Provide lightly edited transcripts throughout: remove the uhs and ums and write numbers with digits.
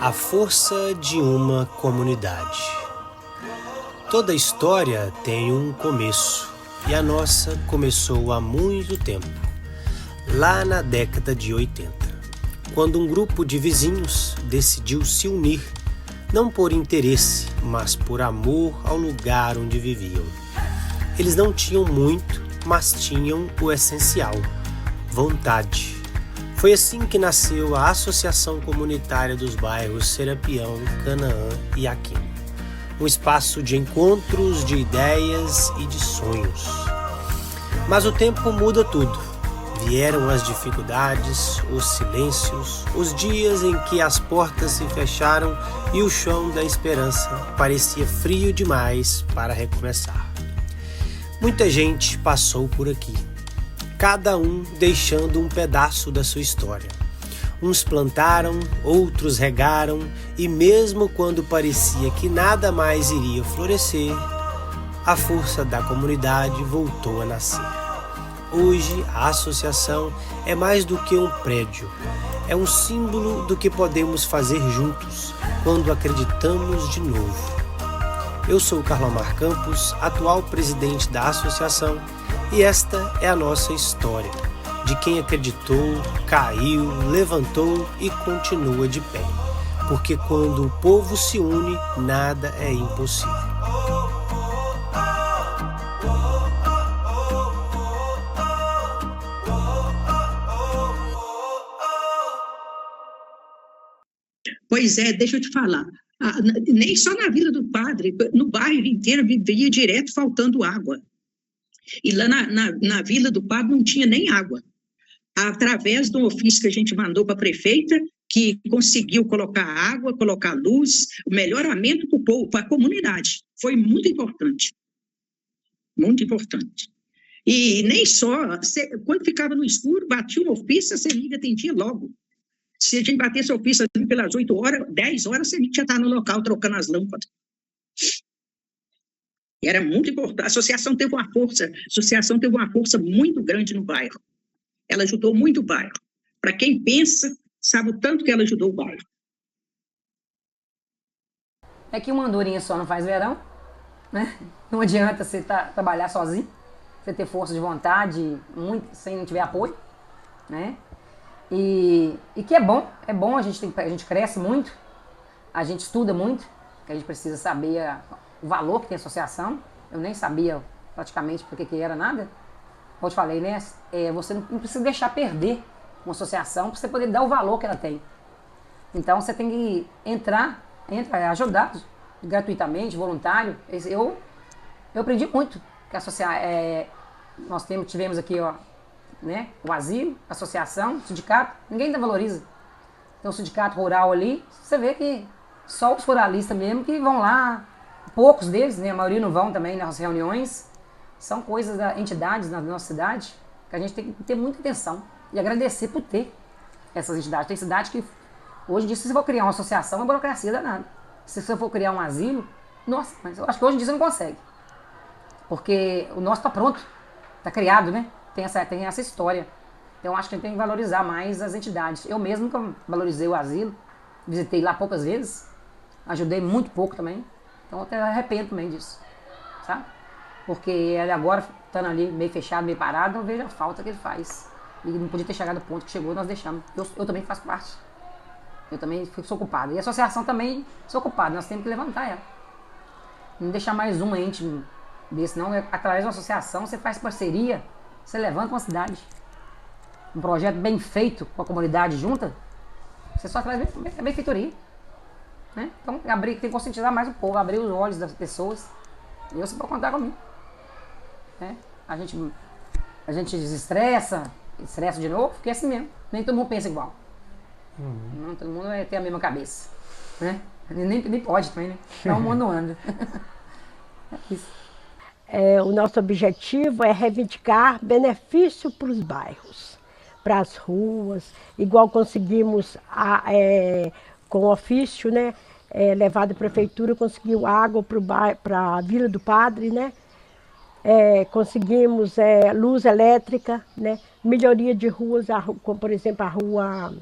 A força de uma comunidade. Toda história tem um começo, e a nossa começou há muito tempo, lá na década de 80, quando um grupo de vizinhos decidiu se unir, não por interesse, mas por amor ao lugar onde viviam. Eles não tinham muito, mas tinham o essencial: vontade. Foi assim que nasceu a Associação Comunitária dos Bairros Serapião, Canaã e Aquino. Um espaço de encontros, de ideias e de sonhos. Mas o tempo muda tudo. Vieram as dificuldades, os silêncios, os dias em que as portas se fecharam e o chão da esperança parecia frio demais para recomeçar. Muita gente passou por aqui, cada um deixando um pedaço da sua história. Uns plantaram, outros regaram, e mesmo quando parecia que nada mais iria florescer, a força da comunidade voltou a nascer. Hoje, a associação é mais do que um prédio, é um símbolo do que podemos fazer juntos, quando acreditamos de novo. Eu sou Carlomar Campos, atual presidente da associação, e esta é a nossa história, de quem acreditou, caiu, levantou e continua de pé. Porque quando o povo se une, nada é impossível. Pois é, deixa eu te falar. Nem só na Vila do Padre, no bairro inteiro vivia direto faltando água. E lá na Vila do Padre não tinha nem água. Através de um ofício que a gente mandou para a prefeita, que conseguiu colocar água, colocar luz, o melhoramento para o povo, para a comunidade. Foi muito importante. Muito importante. E nem só, quando ficava no escuro, batia um ofício, a CEMIG atendia logo. Se a gente batesse o ofício pelas 8 horas, 10 horas, a CEMIG já está no local trocando as lâmpadas. Era muito importante. A associação teve uma força muito grande no bairro. Ela ajudou muito o bairro. Para quem pensa, sabe o tanto que ela ajudou o bairro. É que uma andorinha só não faz verão, né? Não adianta você trabalhar sozinho, você ter força de vontade, sem não tiver apoio, né? E que é bom a gente cresce muito, a gente estuda muito, que a gente precisa saber o valor que tem a associação. Eu nem sabia praticamente por que era nada. Como eu te falei, né? Você não precisa deixar perder uma associação para você poder dar o valor que ela tem. Então você tem que ajudar gratuitamente, voluntário. Eu aprendi muito que nós tivemos aqui, ó, né? O asilo, a associação, o sindicato, ninguém ainda valoriza. Então o sindicato rural ali, você vê que só os ruralistas mesmo que vão lá, poucos deles, né? A maioria não vão também nas reuniões. São coisas da entidades na nossa cidade que a gente tem que ter muita atenção e agradecer por ter essas entidades. Tem cidade que, hoje em dia, se você for criar uma associação, é burocracia danada. Se você for criar um asilo, nossa, mas eu acho que hoje em dia você não consegue. Porque o nosso está pronto, está criado, né? Tem essa história. Então eu acho que a gente tem que valorizar mais as entidades. Eu mesmo nunca valorizei o asilo, visitei lá poucas vezes, ajudei muito pouco também. Então eu até arrependo também disso, sabe? Porque ele agora, estando ali meio fechado, meio parado, eu vejo a falta que ele faz. E não podia ter chegado ao ponto que chegou, nós deixamos. Eu também faço parte. Eu também sou ocupado. E a associação também sou ocupado, nós temos que levantar ela. Não deixar mais um ente desse, não. Através de uma associação, você faz parceria, você levanta uma cidade. Um projeto bem feito, com a comunidade junta, você só traz a benfeitoria. Né? Então, tem que conscientizar mais o povo, abrir os olhos das pessoas. E você pode contar comigo. Né? A gente desestressa, estressa de novo, porque é assim mesmo. Nem todo mundo pensa igual. Não todo mundo tem a mesma cabeça. Né? Nem pode também, né? Então o mundo não anda. É isso. O nosso objetivo é reivindicar benefício para os bairros, para as ruas, igual conseguimos com o ofício, né? Levado à prefeitura, conseguiu água para a Vila do Padre, né? Conseguimos luz elétrica, né? Melhoria de ruas, como por exemplo a rua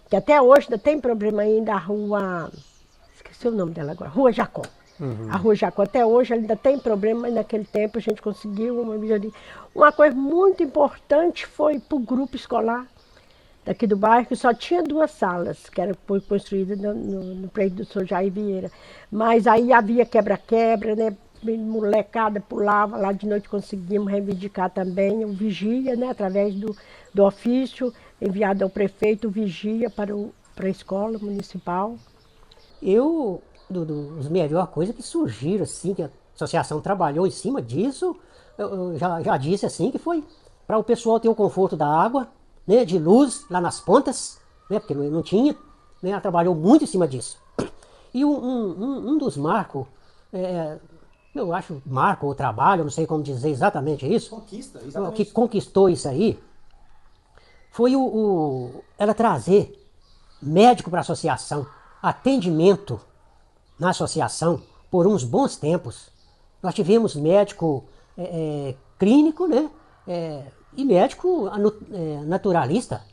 que até hoje ainda tem problema ainda a rua, esqueci o nome dela agora, Rua Jacó. A Rua Jacó até hoje ainda tem problema, mas naquele tempo a gente conseguiu uma melhoria. Uma coisa muito importante foi para o grupo escolar daqui do bairro, que só tinha 2 salas, que foi construída no prédio do Sr. Jair Vieira. Mas aí havia quebra-quebra, né? Molecada pulava, lá de noite conseguimos reivindicar também o vigia, né? Através do ofício enviado ao prefeito, o vigia para a escola municipal. Dos melhores coisas que surgiram, assim, que a associação trabalhou em cima disso, eu já disse assim, que foi para o pessoal ter o conforto da água, né, de luz lá nas pontas, né, porque não tinha, né, ela trabalhou muito em cima disso. E um dos marcos, eu acho marco ou trabalho, não sei como dizer exatamente isso, Conquista, exatamente. que conquistou isso aí, foi ela trazer médico para a associação, atendimento na associação por uns bons tempos. Nós tivemos médico clínico, né? E médico naturalista,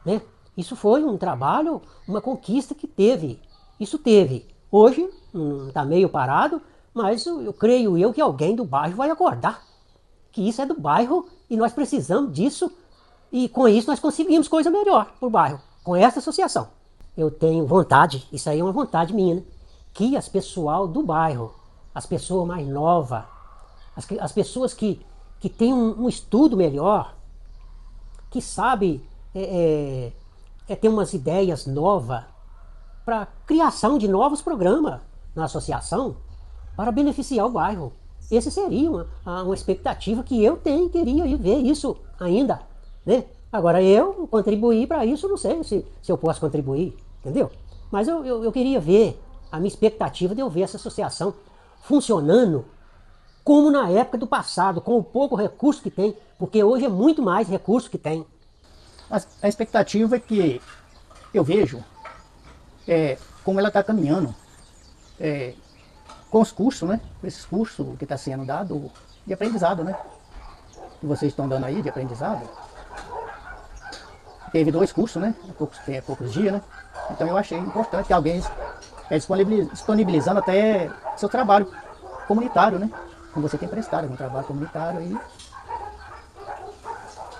né? Isso foi um trabalho, uma conquista que teve. Isso teve. Hoje está meio parado, mas eu creio que alguém do bairro vai acordar. Que isso é do bairro e nós precisamos disso. E com isso nós conseguimos coisa melhor para o bairro, com essa associação. Eu tenho vontade, isso aí é uma vontade minha, né? Que as pessoal do bairro, as pessoas mais novas, as pessoas que têm um estudo melhor, que sabe ter umas ideias novas para criação de novos programas na associação para beneficiar o bairro. Essa seria uma expectativa que eu queria ver isso ainda, né? Agora eu contribuir para isso, não sei se eu posso contribuir, entendeu? Mas eu queria ver, a minha expectativa de eu ver essa associação funcionando como na época do passado, com o pouco recurso que tem, porque hoje é muito mais recurso que tem. A expectativa é que eu vejo como ela está caminhando com os cursos, né? Esses cursos que está sendo dado de aprendizado, né? Que vocês estão dando aí de aprendizado. Teve 2 cursos, né? Há poucos dias, né? Então eu achei importante que alguém disponibilizando até seu trabalho comunitário, né? Como você tem prestado um trabalho comunitário aí.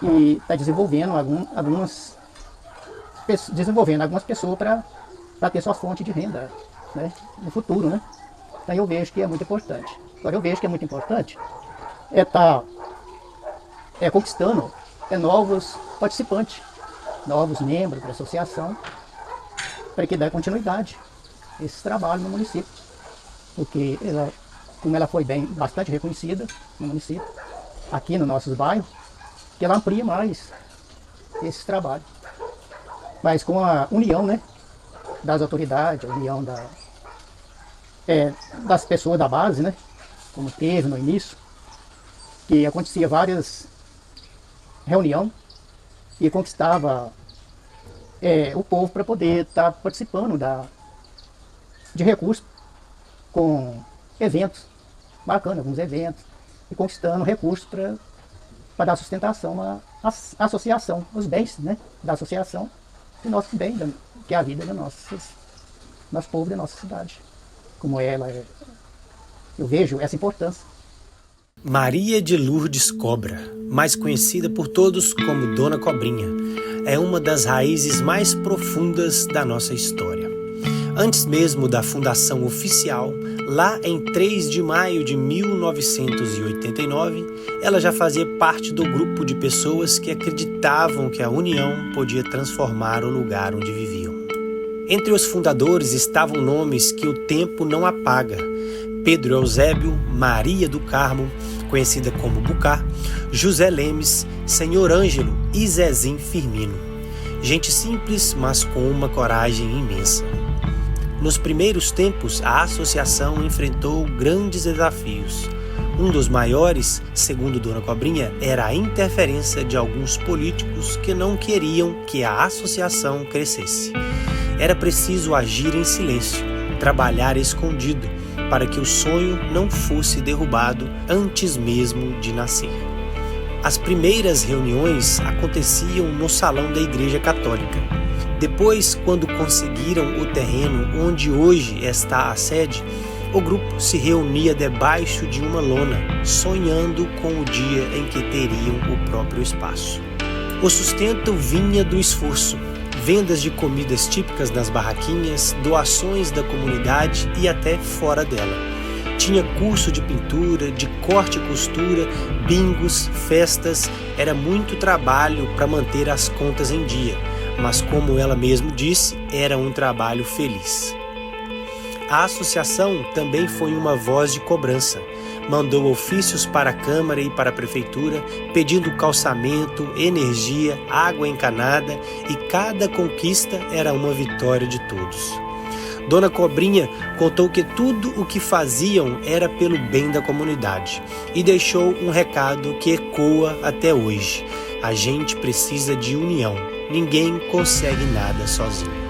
E está desenvolvendo algumas pessoas para ter sua fonte de renda, né? No futuro, né? Então eu vejo que é muito importante. Agora eu vejo que é muito importante estar conquistando novos participantes, novos membros da associação, para que dê continuidade a esse trabalho no município. Porque como ela foi bastante reconhecida no município, aqui nos nossos bairros, que ela amplia mais esse trabalho. Mas com a união, né, das autoridades, a união das pessoas da base, né, como teve no início, que acontecia várias reuniões e conquistava o povo para poder estar participando de recursos com eventos, marcando alguns eventos e conquistando recursos para dar sustentação à associação, os bens, né, da associação e nosso bem, que é a vida do nosso povo, da nossa cidade. Como eu vejo essa importância. Maria de Lourdes Cobra, mais conhecida por todos como Dona Cobrinha, é uma das raízes mais profundas da nossa história. Antes mesmo da fundação oficial, lá em 3 de maio de 1989, ela já fazia parte do grupo de pessoas que acreditavam que a união podia transformar o lugar onde viviam. Entre os fundadores estavam nomes que o tempo não apaga: Pedro Eusébio, Maria do Carmo, conhecida como Bucá, José Lemes, Senhor Ângelo e Zezinho Firmino. Gente simples, mas com uma coragem imensa. Nos primeiros tempos, a associação enfrentou grandes desafios. Um dos maiores, segundo Dona Cobrinha, era a interferência de alguns políticos que não queriam que a associação crescesse. Era preciso agir em silêncio, trabalhar escondido, para que o sonho não fosse derrubado antes mesmo de nascer. As primeiras reuniões aconteciam no salão da Igreja Católica. Depois, quando conseguiram o terreno onde hoje está a sede, o grupo se reunia debaixo de uma lona, sonhando com o dia em que teriam o próprio espaço. O sustento vinha do esforço, vendas de comidas típicas nas barraquinhas, doações da comunidade e até fora dela. Tinha curso de pintura, de corte e costura, bingos, festas, era muito trabalho para manter as contas em dia, mas como ela mesma disse, era um trabalho feliz. A associação também foi uma voz de cobrança. Mandou ofícios para a Câmara e para a Prefeitura, pedindo calçamento, energia, água encanada, e cada conquista era uma vitória de todos. Dona Cobrinha contou que tudo o que faziam era pelo bem da comunidade e deixou um recado que ecoa até hoje. A gente precisa de união. Ninguém consegue nada sozinho.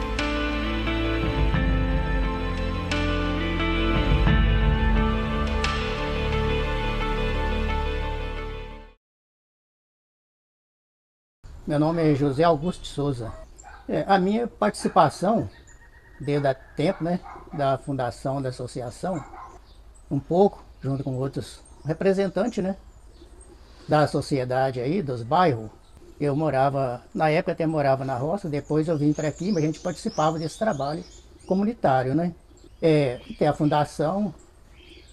Meu nome é José Augusto de Souza. A minha participação, desde há tempo, né, da fundação da associação, um pouco, junto com outros representantes, né, da sociedade aí, dos bairros. Eu morava, na época até morava na roça, depois eu vim para aqui, mas a gente participava desse trabalho comunitário, né. Tem a fundação,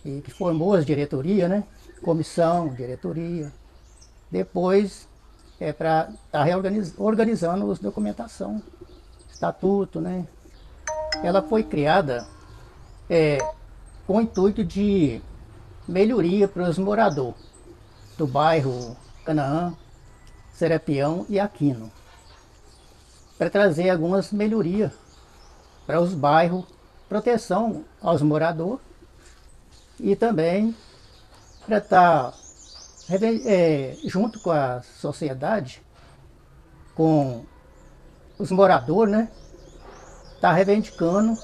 que formou as diretorias, né, comissão, diretoria. Depois para estar organizando a documentação, estatuto, né. Ela foi criada com o intuito de melhoria para os moradores do bairro Canaã, Serapião e Aquino, para trazer algumas melhorias para os bairros, proteção aos moradores e também para estar junto com a sociedade, com os moradores, né, tá reivindicando,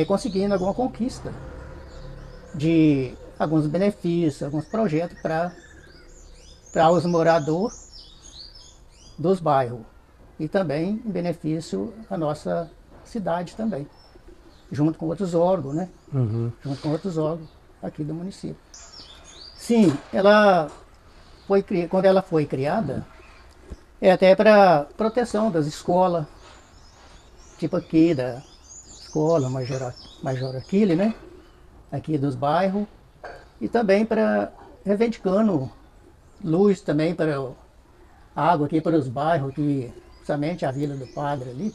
conseguindo alguma conquista de alguns benefícios, alguns projetos para os moradores dos bairros e também em benefício à nossa cidade também, junto com outros órgãos, né? Junto com outros órgãos aqui do município. Sim, quando ela foi criada, até para proteção das escolas, tipo aqui da escola Major Aquile, né? Aqui dos bairros, e também para reivindicando luz também para água aqui para os bairros, que somente a Vila do Padre ali,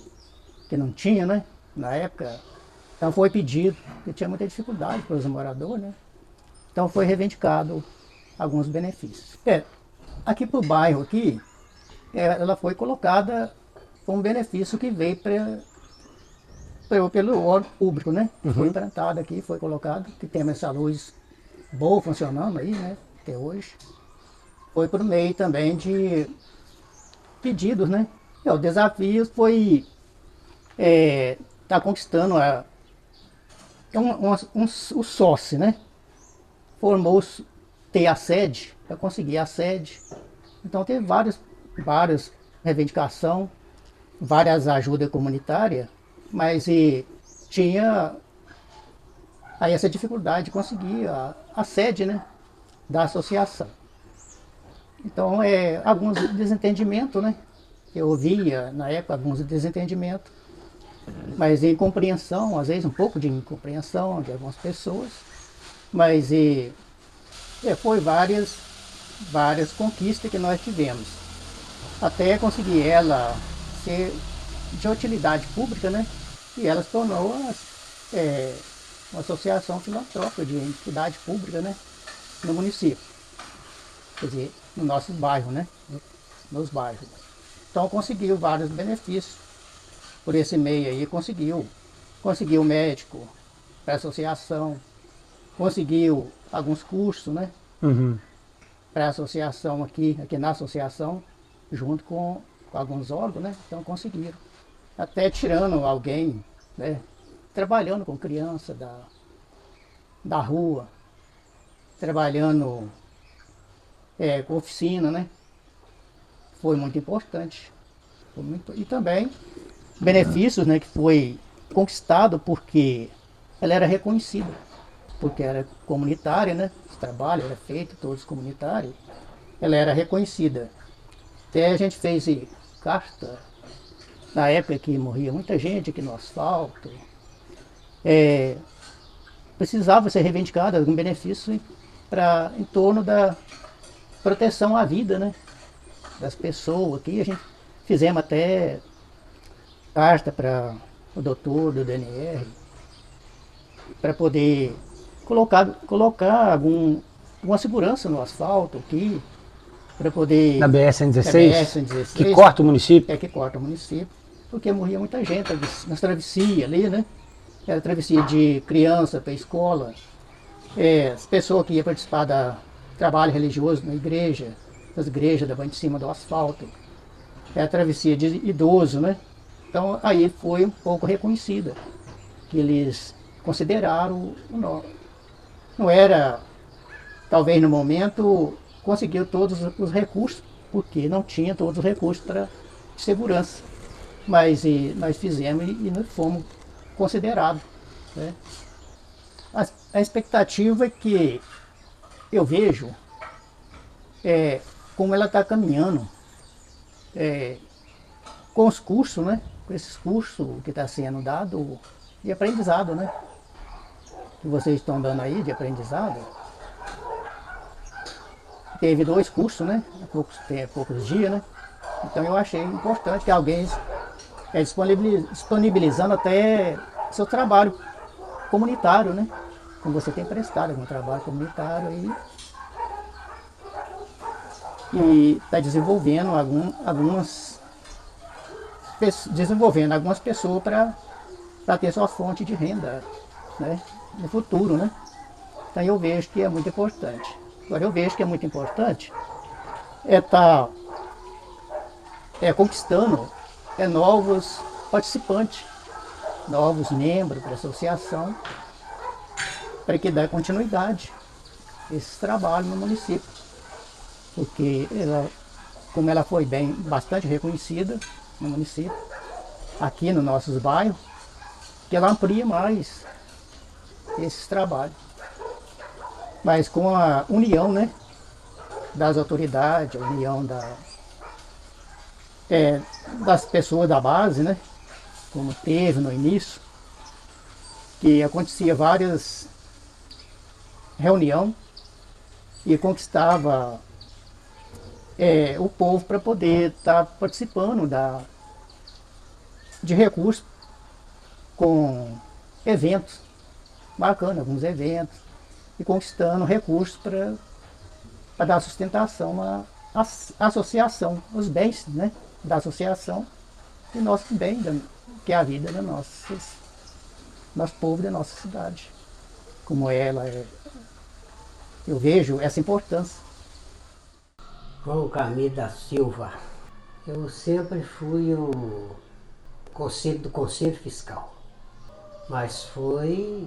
que não tinha, né? Na época, então foi pedido, porque tinha muita dificuldade para os moradores, né? Então foi reivindicado alguns benefícios. Aqui para o bairro aqui, ela foi colocada com um benefício que veio pelo órgão público, né? Foi implantado aqui, foi colocado, que tem essa luz boa funcionando aí, né? Até hoje. Foi por meio também de pedidos, né? O desafio foi tá conquistando o sócio, né? Formou ter a sede, para conseguir a sede. Então teve várias reivindicações, várias ajudas comunitárias, mas tinha aí essa dificuldade de conseguir a sede, né, da associação. Então alguns desentendimentos, né? Eu ouvia na época alguns desentendimentos, mas incompreensão, às vezes um pouco de incompreensão de algumas pessoas, mas foi várias conquistas que nós tivemos, até conseguir ela ser de utilidade pública, né? E ela se tornou uma associação filantrópica de utilidade pública, né? No município, quer dizer, no nosso bairro, né? Nos bairros. Então conseguiu vários benefícios por esse meio aí, conseguiu médico para a associação, conseguiu alguns cursos, né? Para a associação aqui na associação, junto com alguns órgãos, né? Então conseguiram. Até tirando alguém, né? Trabalhando com criança da rua, trabalhando com oficina, né? Foi muito importante. E também benefícios, né, que foi conquistado porque ela era reconhecida, porque era comunitária, né, o trabalho era feito, todos comunitários, ela era reconhecida. Até a gente fez carta, na época que morria muita gente aqui no asfalto, precisava ser reivindicado algum benefício em torno da proteção à vida, né, das pessoas. Aqui a gente fizemos até carta para o doutor do DNR, para poder colocar alguma segurança no asfalto aqui, para poder... Na BR-116? Na BR-116. Que corta o município? Que corta o município, porque morria muita gente nas travessias ali, né? Era travessia de criança para a escola, as pessoas que iam participar do trabalho religioso na igreja, das igrejas da de cima do asfalto, a travessia de idoso, né? Então aí foi um pouco reconhecida, que eles consideraram não era, talvez no momento, conseguiu todos os recursos, porque não tinha todos os recursos para segurança. Mas nós fizemos e nós fomos considerados, né? A expectativa é que eu vejo como ela está caminhando com os cursos, né? Com esses cursos que está sendo dado de aprendizado, né? Que vocês estão dando aí de aprendizado. Teve 2 cursos, né? Há poucos dias, né? Então eu achei importante que alguém disponibilizando até seu trabalho comunitário, né? Como você tem prestado algum trabalho comunitário aí. E está desenvolvendo algumas pessoas para ter sua fonte de renda, né, no futuro, né? Então eu vejo que é muito importante. Agora eu vejo que é muito importante estar conquistando novos participantes, novos membros para a associação, para que dê continuidade a esse trabalho no município. Porque como ela foi bastante reconhecida no município, aqui nos nossos bairros, que ela amplia mais esses trabalhos. Mas com a união, né, das autoridades, a união das pessoas da base, né, como teve no início, que acontecia várias reuniões e conquistava o povo para poder estar participando de recursos com eventos, marcando alguns eventos e conquistando recursos para dar sustentação à associação, os bens, né, da associação e nosso bem, que é a vida do nosso povo, da nossa cidade. Como eu vejo essa importância. João Camilo da Silva. Eu sempre fui do Conselho Fiscal, mas foi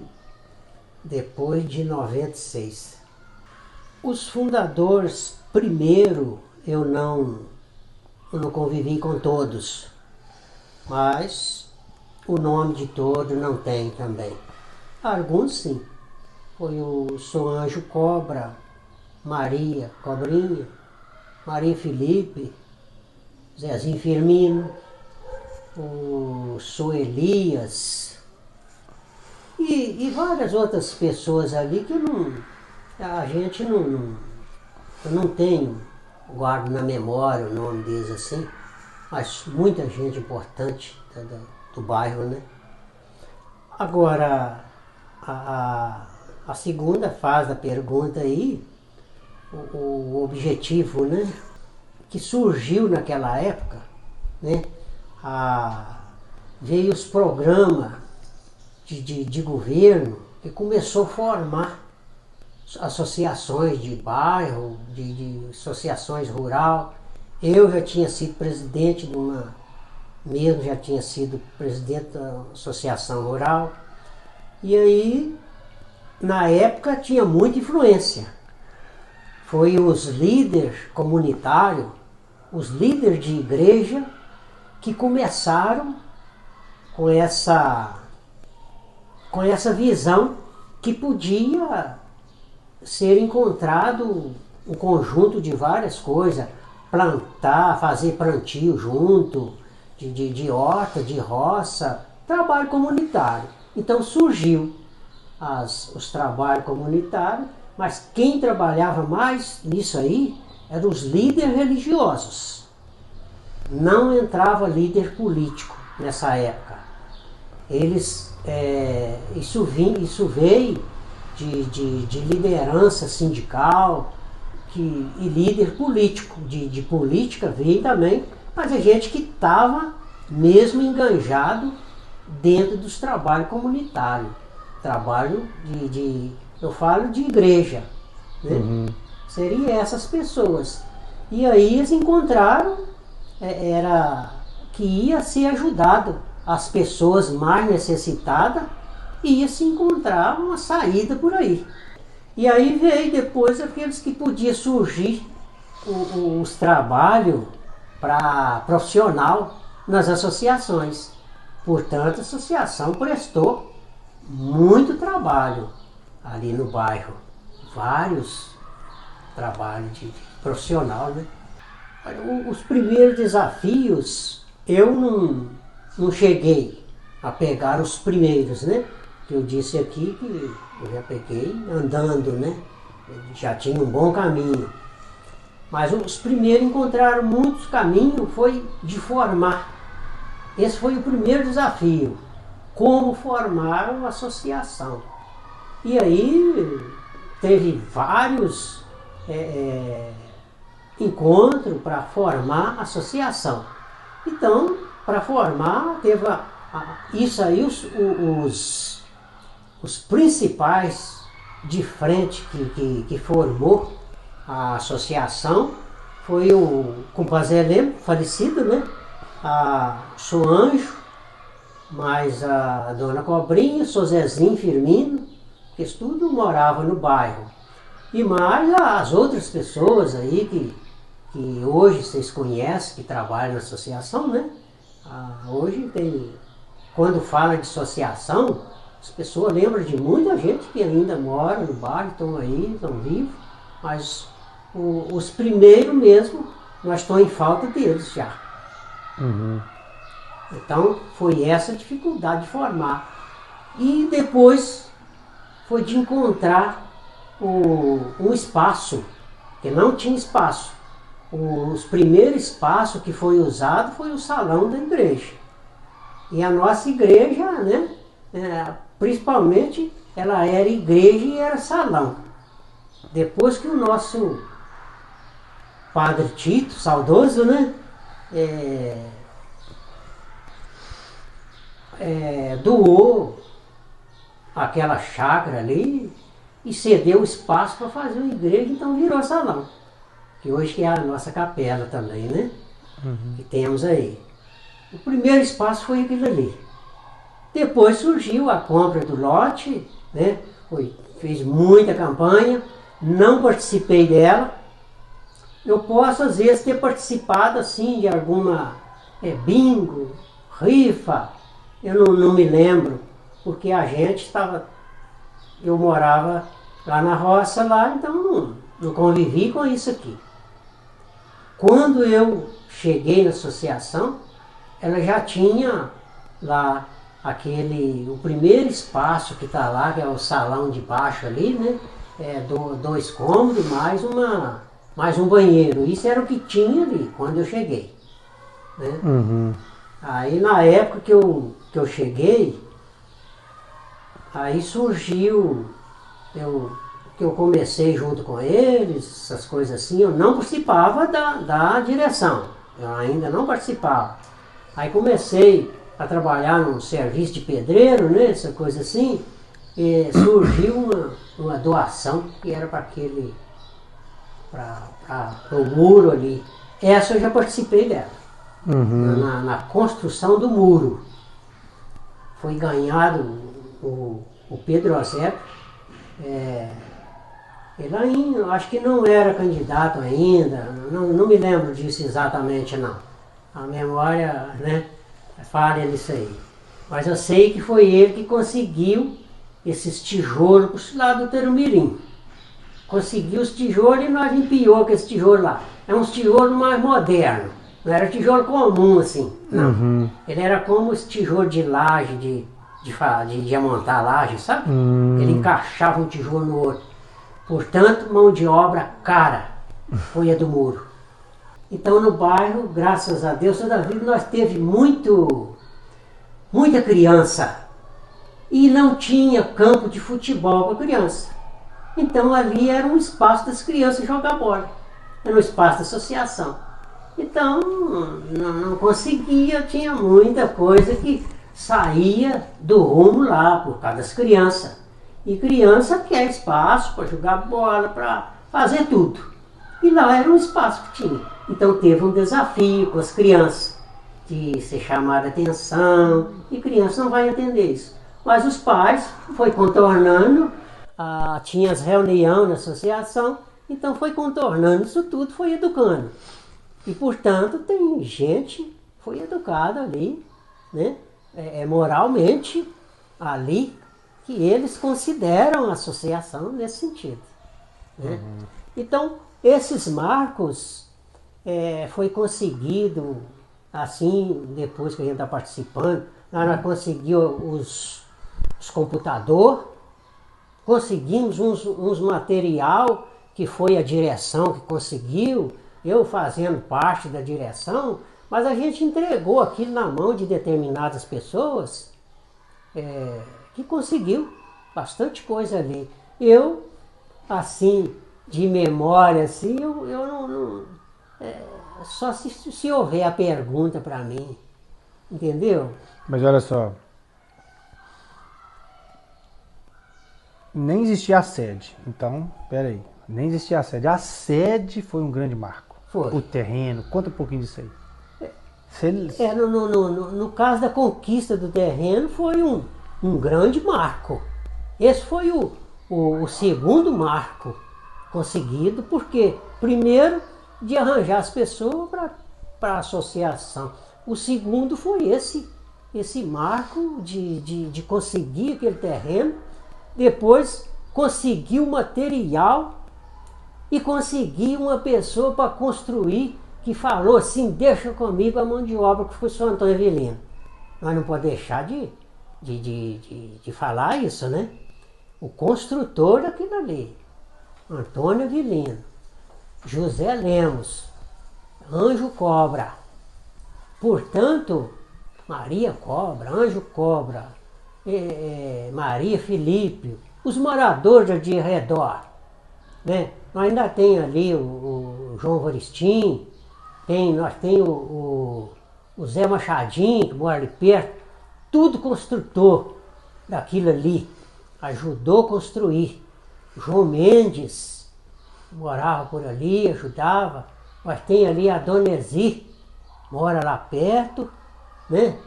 depois de 96. Os fundadores, primeiro, eu não convivi com todos, mas o nome de todos não tem também. Alguns sim. Foi o Soanjo Cobra, Maria Cobrinha, Maria Felipe, Zezinho Firmino, o Elias e várias outras pessoas ali que a gente eu não tenho, guardo na memória o nome deles assim, mas muita gente importante do bairro, né? Agora, a segunda fase da pergunta aí, o objetivo, né, que surgiu naquela época, né, veio os programas de governo que começou a formar associações de bairro, de associações rural. Eu já tinha sido presidente já tinha sido presidente da associação rural. E aí, na época, tinha muita influência. Foi os líderes comunitários, os líderes de igreja, que começaram com essa visão que podia ser encontrado um conjunto de várias coisas, plantar, fazer plantio junto, de horta, de roça, trabalho comunitário. Então surgiu os trabalhos comunitários, mas quem trabalhava mais nisso aí eram os líderes religiosos. Não entrava líder político nessa época. Isso veio de liderança sindical e líder político, de política veio também, mas a gente que estava mesmo enganjado dentro dos trabalhos comunitários, trabalho eu falo de igreja, né? Seriam essas pessoas. E aí eles encontraram, que ia ser ajudado as pessoas mais necessitadas, e ia se encontrar uma saída por aí. E aí veio depois aqueles que podia surgir os trabalhos para profissional nas associações. Portanto, a associação prestou muito trabalho ali no bairro. Vários trabalhos de profissional, né? Os primeiros desafios, eu não cheguei a pegar os primeiros, né? Que eu disse aqui que eu já peguei andando, né? Já tinha um bom caminho. Mas os primeiros encontraram muitos caminhos, foi de formar. Esse foi o primeiro desafio, como formar uma associação. E aí teve vários encontros para formar a associação. Então, para formar, teve isso aí, os principais de frente que formou a associação foi o compadre Lemos, falecido, né? O seu Anjo, mais a dona Cobrinha, o seu Zezinho Firmino, que eles tudo morava no bairro. E mais as outras pessoas aí que hoje vocês conhecem, que trabalham na associação, né? Hoje quando fala de associação, as pessoas lembram de muita gente que ainda mora no bairro, estão aí, estão vivos, mas os primeiros mesmo, nós estamos em falta deles já. Então foi essa a dificuldade de formar. E depois foi de encontrar um espaço, que não tinha espaço. Os primeiros espaços que foi usado foi o salão da igreja. E a nossa igreja, né, principalmente, ela era igreja e era salão. Depois que o nosso padre Tito, saudoso, né, doou aquela chácara ali e cedeu o espaço para fazer uma igreja, então virou salão. Que hoje que é a nossa capela também, né? Que temos aí. O primeiro espaço foi aquilo ali. Depois surgiu a compra do lote, né? Fez muita campanha, não participei dela. Eu posso, às vezes, ter participado assim de alguma bingo, rifa, eu não me lembro, porque a gente eu morava lá na roça, então não convivi com isso aqui. Quando eu cheguei na associação, ela já tinha lá o primeiro espaço que está lá, que é o salão de baixo ali, né? 2 cômodos, mais um banheiro. Isso era o que tinha ali quando eu cheguei, né? Aí na época que eu cheguei, aí surgiu, que eu comecei junto com eles, essas coisas assim, eu não participava da direção, eu ainda não participava. Aí comecei a trabalhar num serviço de pedreiro, né, essa coisa assim, e surgiu uma doação que era para o muro ali. Essa eu já participei dela, na construção do muro. Foi ganhado o Pedro Eusébio, ele ainda, acho que não era candidato ainda, não me lembro disso exatamente não. A memória, né, falha nisso aí. Mas eu sei que foi ele que conseguiu esses tijolos lá do Terumirim. Conseguiu os tijolos e nós empiou com esse tijolo lá. É uns tijolos mais modernos. Não era tijolo comum assim, não. Ele era como esse tijolo de laje, de montar laje, sabe? Ele encaixava um tijolo no outro. Portanto, mão de obra cara foi a do muro. Então no bairro, graças a Deus, toda a vida nós teve muita criança. E não tinha campo de futebol para criança. Então ali era um espaço das crianças jogar bola. Era um espaço da associação. Então não conseguia, tinha muita coisa que saía do rumo lá por causa das crianças. E criança quer espaço para jogar bola, para fazer tudo. E lá era um espaço que tinha. Então teve um desafio com as crianças, de ser chamada a atenção, e criança não vai entender isso. Mas os pais foi contornando, tinha as reuniões na associação, então foi contornando isso tudo, foi educando. E portanto tem gente, foi educada ali, né? Moralmente ali, que eles consideram a associação nesse sentido. Né? Então esses marcos foi conseguido, assim, depois que a gente está participando, nós conseguimos os computadores, conseguimos uns material que foi a direção que conseguiu, eu fazendo parte da direção, mas a gente entregou aquilo na mão de determinadas pessoas que conseguiu bastante coisa ali. Eu, assim, de memória, assim, eu não só se houver a pergunta para mim, entendeu? Mas olha só, nem existia a sede, então, peraí, nem existia a sede. A sede foi um grande marco. Foi. O terreno, conta um pouquinho disso aí. No caso da conquista do terreno foi um grande marco. Esse foi o segundo marco conseguido, porque primeiro de arranjar as pessoas para a associação. O segundo foi esse marco de conseguir aquele terreno, depois conseguir o material e conseguir uma pessoa para construir, que falou assim, deixa comigo a mão de obra, que foi o Sr. Antônio Avelino. Nós não podemos deixar de falar isso, né? O construtor daquilo ali, Antônio Avelino, José Lemos, Anjo Cobra, portanto, Maria Cobra, Anjo Cobra, Maria Felipe, os moradores de redor, né? Nós ainda tem ali o João Varistim, nós temos o Zé Machadinho, que mora ali perto, tudo construtor daquilo ali, ajudou a construir. João Mendes morava por ali, ajudava. Nós tem ali a Dona Ezi, mora lá perto, né?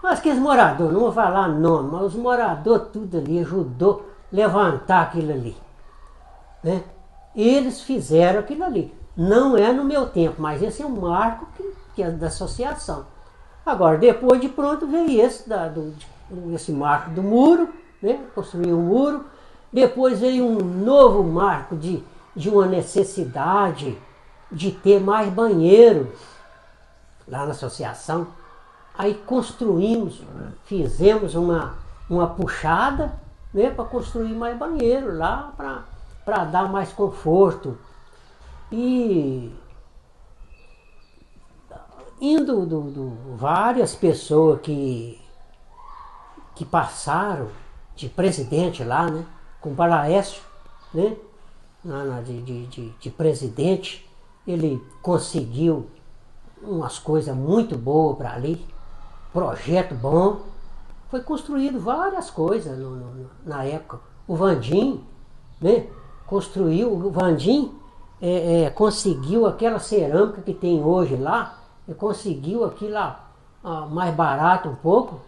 Mas aqueles moradores, não vou falar nome, mas os moradores tudo ali ajudou a levantar aquilo ali, né? Eles fizeram aquilo ali. Não é no meu tempo, mas esse é um marco que é da associação. Agora, depois de pronto, veio esse marco do muro, né? Construiu o muro. Depois veio um novo marco de uma necessidade de ter mais banheiro lá na associação. Aí construímos, fizemos uma puxada, né, para construir mais banheiro lá, para dar mais conforto. E indo várias pessoas que passaram de presidente lá, né, com o Balaécio, né, de presidente, ele conseguiu umas coisas muito boas para ali, projeto bom, foi construído várias coisas na época. O Vandim, né, construiu, o Vandim conseguiu aquela cerâmica que tem hoje lá, ele conseguiu aquilo lá mais barato um pouco,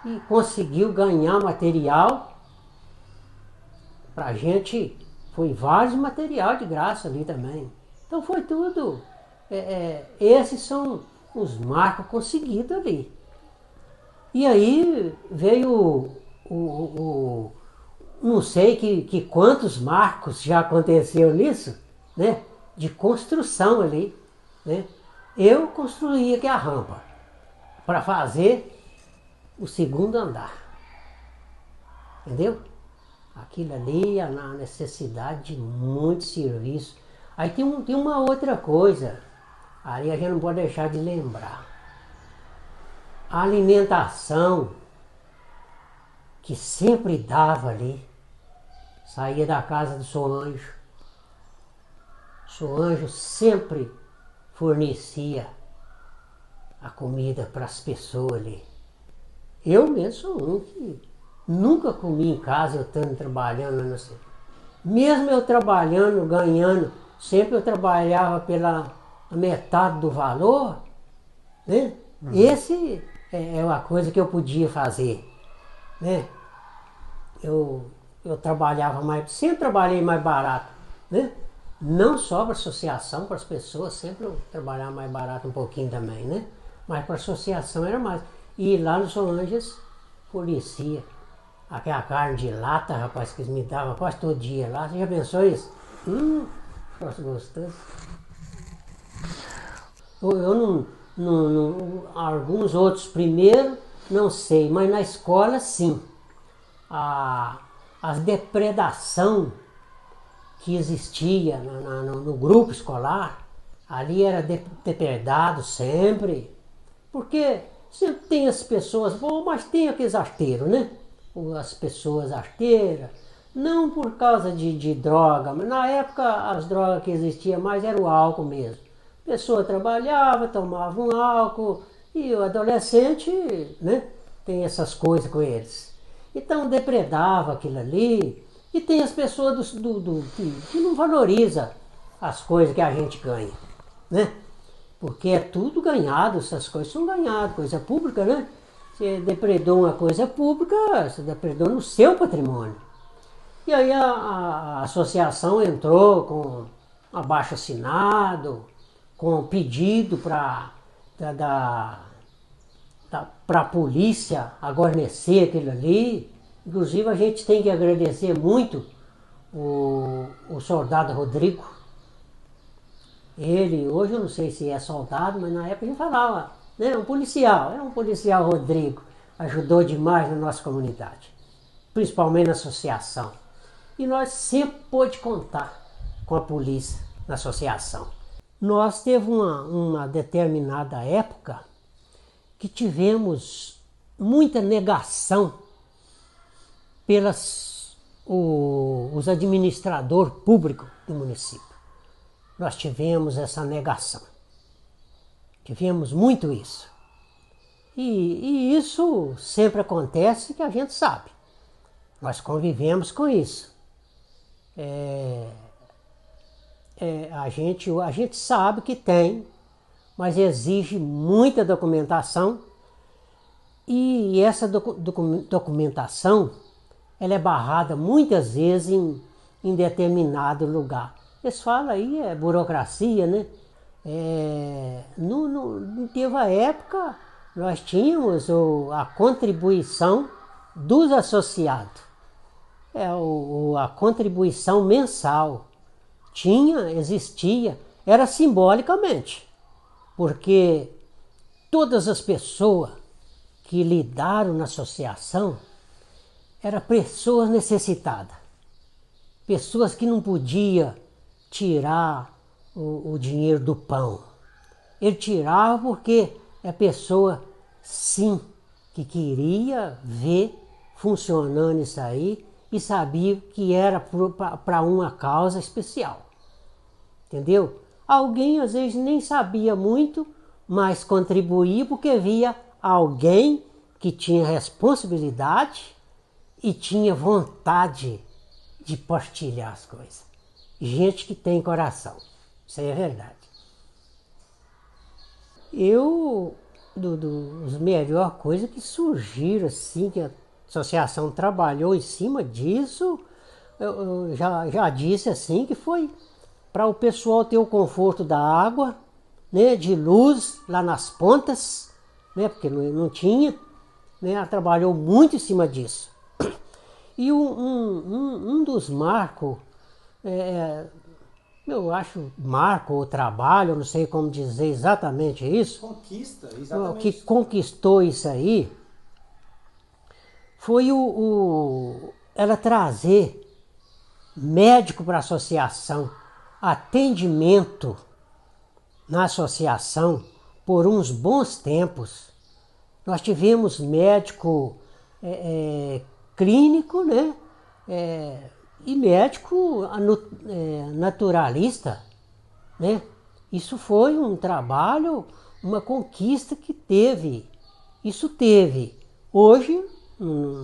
e conseguiu ganhar material pra gente, foi vários material de graça ali também. Então foi tudo, esses são os marcos conseguidos ali. E aí veio não sei que quantos marcos já aconteceu nisso, né? De construção ali, né? Eu construí aqui a rampa para fazer o segundo andar, entendeu? Aquilo ali é na necessidade de muito serviço. Aí tem uma outra coisa, aí a gente não pode deixar de lembrar. A alimentação que sempre dava ali, saía da casa do São Anjo. O São Anjo sempre fornecia a comida para as pessoas ali. Eu mesmo sou um que nunca comi em casa, eu estando trabalhando, não sei. Mesmo eu trabalhando, ganhando, sempre eu trabalhava pela metade do valor, né? Esse é uma coisa que eu podia fazer, né? Eu trabalhava mais, sempre trabalhei mais barato, né? Não só para a associação, para as pessoas, sempre eu trabalhava mais barato um pouquinho também, né? Mas para a associação era mais. E lá no São Anjos fornecia aquela carne de lata, rapaz, que eles me davam quase todo dia lá. Você já pensou isso? Gosto gostoso. Eu alguns outros primeiro, não sei, mas na escola sim. A depredação que existia no grupo escolar, ali era depredado sempre, porque sempre tem as pessoas boas, mas tem aqueles arteiros, né? As pessoas arteiras, não por causa de droga, mas na época as drogas que existiam mais era o álcool mesmo. A pessoa trabalhava, tomava um álcool, e o adolescente, né, tem essas coisas com eles. Então depredava aquilo ali, e tem as pessoas que não valoriza as coisas que a gente ganha, né? Porque é tudo ganhado, essas coisas são ganhadas, coisa pública, né? Você depredou uma coisa pública, você depredou no seu patrimônio. E aí a associação entrou com abaixo-assinado, com pedido para a polícia aguarnecer aquilo ali. Inclusive a gente tem que agradecer muito o soldado Rodrigo. Ele, hoje eu não sei se é soldado, mas na época a gente falava, né? Um policial Rodrigo, ajudou demais na nossa comunidade, principalmente na associação. E nós sempre pôde contar com a polícia na associação. Nós teve uma determinada época que tivemos muita negação os administradores públicos do município. Nós tivemos essa negação. Tivemos muito isso. E isso sempre acontece, que a gente sabe. Nós convivemos com isso. A gente sabe que tem, mas exige muita documentação. E essa documentação ela é barrada muitas vezes em determinado lugar. Eles falam aí, é burocracia, né? Teve a época, nós tínhamos a contribuição dos associados. A contribuição mensal. Existia, era simbolicamente. Porque todas as pessoas que lidaram na associação eram pessoas necessitadas. Pessoas que não podiam tirar o dinheiro do pão. Ele tirava porque é pessoa, sim, que queria ver funcionando isso aí e sabia que era para uma causa especial. Entendeu? Alguém às vezes nem sabia muito, mas contribuía porque via alguém que tinha responsabilidade e tinha vontade de partilhar as coisas. Gente que tem coração. Isso aí é verdade. Dos melhores coisas que surgiram assim, que a associação trabalhou em cima disso, eu já disse assim, que foi para o pessoal ter o conforto da água, né, de luz lá nas pontas, né, porque não tinha. né? Ela trabalhou muito em cima disso. E um dos marcos, eu acho marco ou trabalho, eu não sei como dizer exatamente isso. Conquista, O exatamente. que conquistou isso aí foi ela trazer médico para a associação, atendimento na associação por uns bons tempos. Nós tivemos médico clínico, né? E médico naturalista, né? Isso foi um trabalho, uma conquista que teve. Isso teve. Hoje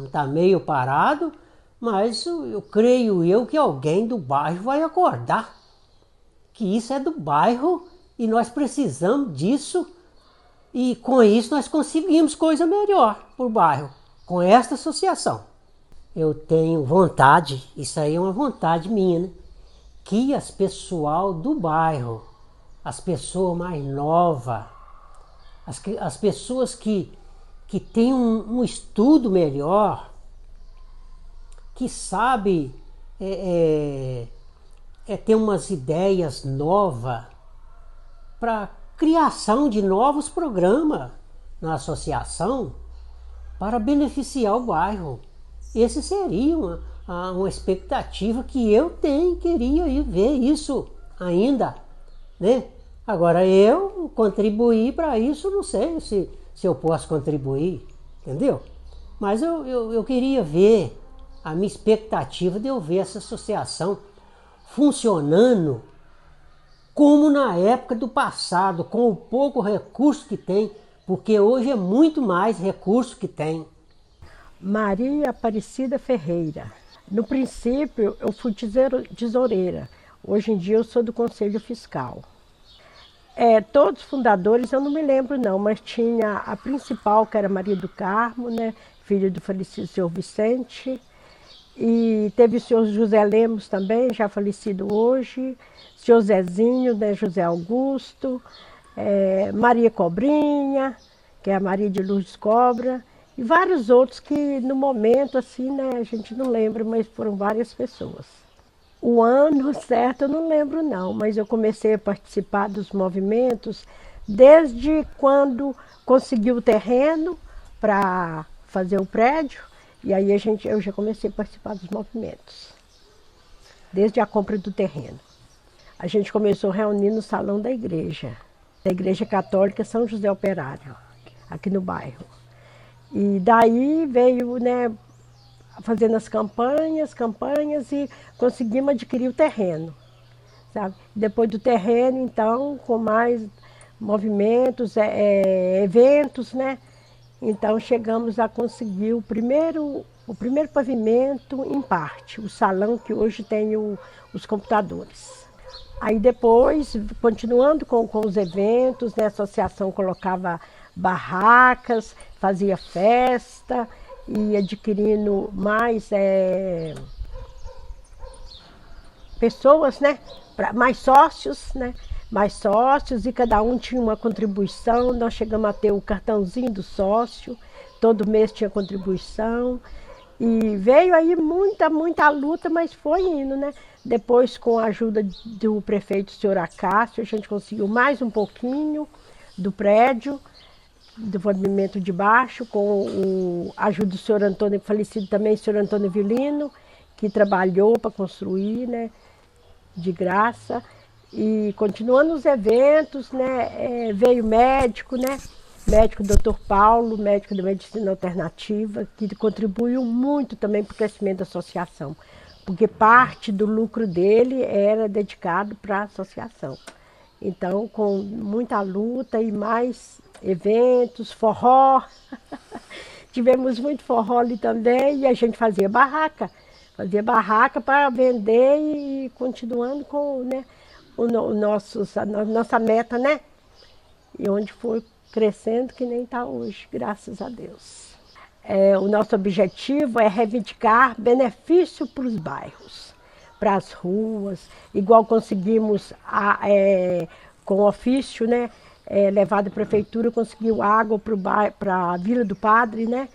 está meio parado, mas eu creio que alguém do bairro vai acordar. Que isso é do bairro e nós precisamos disso. E com isso nós conseguimos coisa melhor para o bairro, com esta associação. Eu tenho vontade, isso aí é uma vontade minha, né? Que as pessoal do bairro, as pessoas mais novas, as pessoas que têm um estudo melhor, que sabe ter umas ideias novas para criação de novos programas na associação para beneficiar o bairro. Esse seria uma expectativa que eu queria ver isso ainda, né? Agora eu contribuir para isso, não sei se eu posso contribuir, entendeu? Mas eu queria ver, a minha expectativa de eu ver essa associação funcionando como na época do passado, com o pouco recurso que tem, porque hoje é muito mais recurso que tem. Maria Aparecida Ferreira. No princípio, eu fui tesoureira. Hoje em dia, eu sou do Conselho Fiscal. Todos os fundadores, eu não me lembro não, mas tinha a principal, que era Maria do Carmo, né, filha do falecido senhor Vicente. E teve o senhor José Lemos também, já falecido hoje. Senhor Zezinho, né, José Augusto. Maria Cobrinha, que é a Maria de Lourdes Cobra. E vários outros que no momento, assim, né, a gente não lembra, mas foram várias pessoas. O ano certo eu não lembro não, mas eu comecei a participar dos movimentos desde quando consegui o terreno para fazer o prédio, e aí eu já comecei a participar dos movimentos, desde a compra do terreno. A gente começou a reunir no salão da Igreja Católica São José Operário, aqui no bairro. E daí veio, né, fazendo as campanhas e conseguimos adquirir o terreno, sabe? Depois do terreno, então, com mais movimentos, eventos, né? Então chegamos a conseguir o primeiro pavimento em parte, o salão que hoje tem os computadores. Aí depois, continuando com os eventos, né, a associação colocava barracas, fazia festa e adquirindo mais pessoas, né, mais sócios, e cada um tinha uma contribuição. Nós chegamos a ter o cartãozinho do sócio, todo mês tinha contribuição. E veio aí muita luta, mas foi indo, né? Depois, com a ajuda do prefeito, senhor Acácio, a gente conseguiu mais um pouquinho do prédio, do pavimento de baixo, com a ajuda do senhor Antônio, falecido também, senhor Antônio Vilino, que trabalhou para construir, né? De graça. E continuando os eventos, né? Veio médico, né? Médico Dr. Paulo, médico da medicina alternativa, que contribuiu muito também para o crescimento da associação, porque parte do lucro dele era dedicado para a associação. Então, com muita luta e mais eventos, forró, tivemos muito forró ali também, e a gente fazia barraca para vender e continuando com, né, a nossa meta, né? E onde foi crescendo que nem está hoje, graças a Deus. O nosso objetivo é reivindicar benefício para os bairros, para as ruas, igual conseguimos com o ofício, né, levar da prefeitura, conseguiu água para a Vila do Padre, né,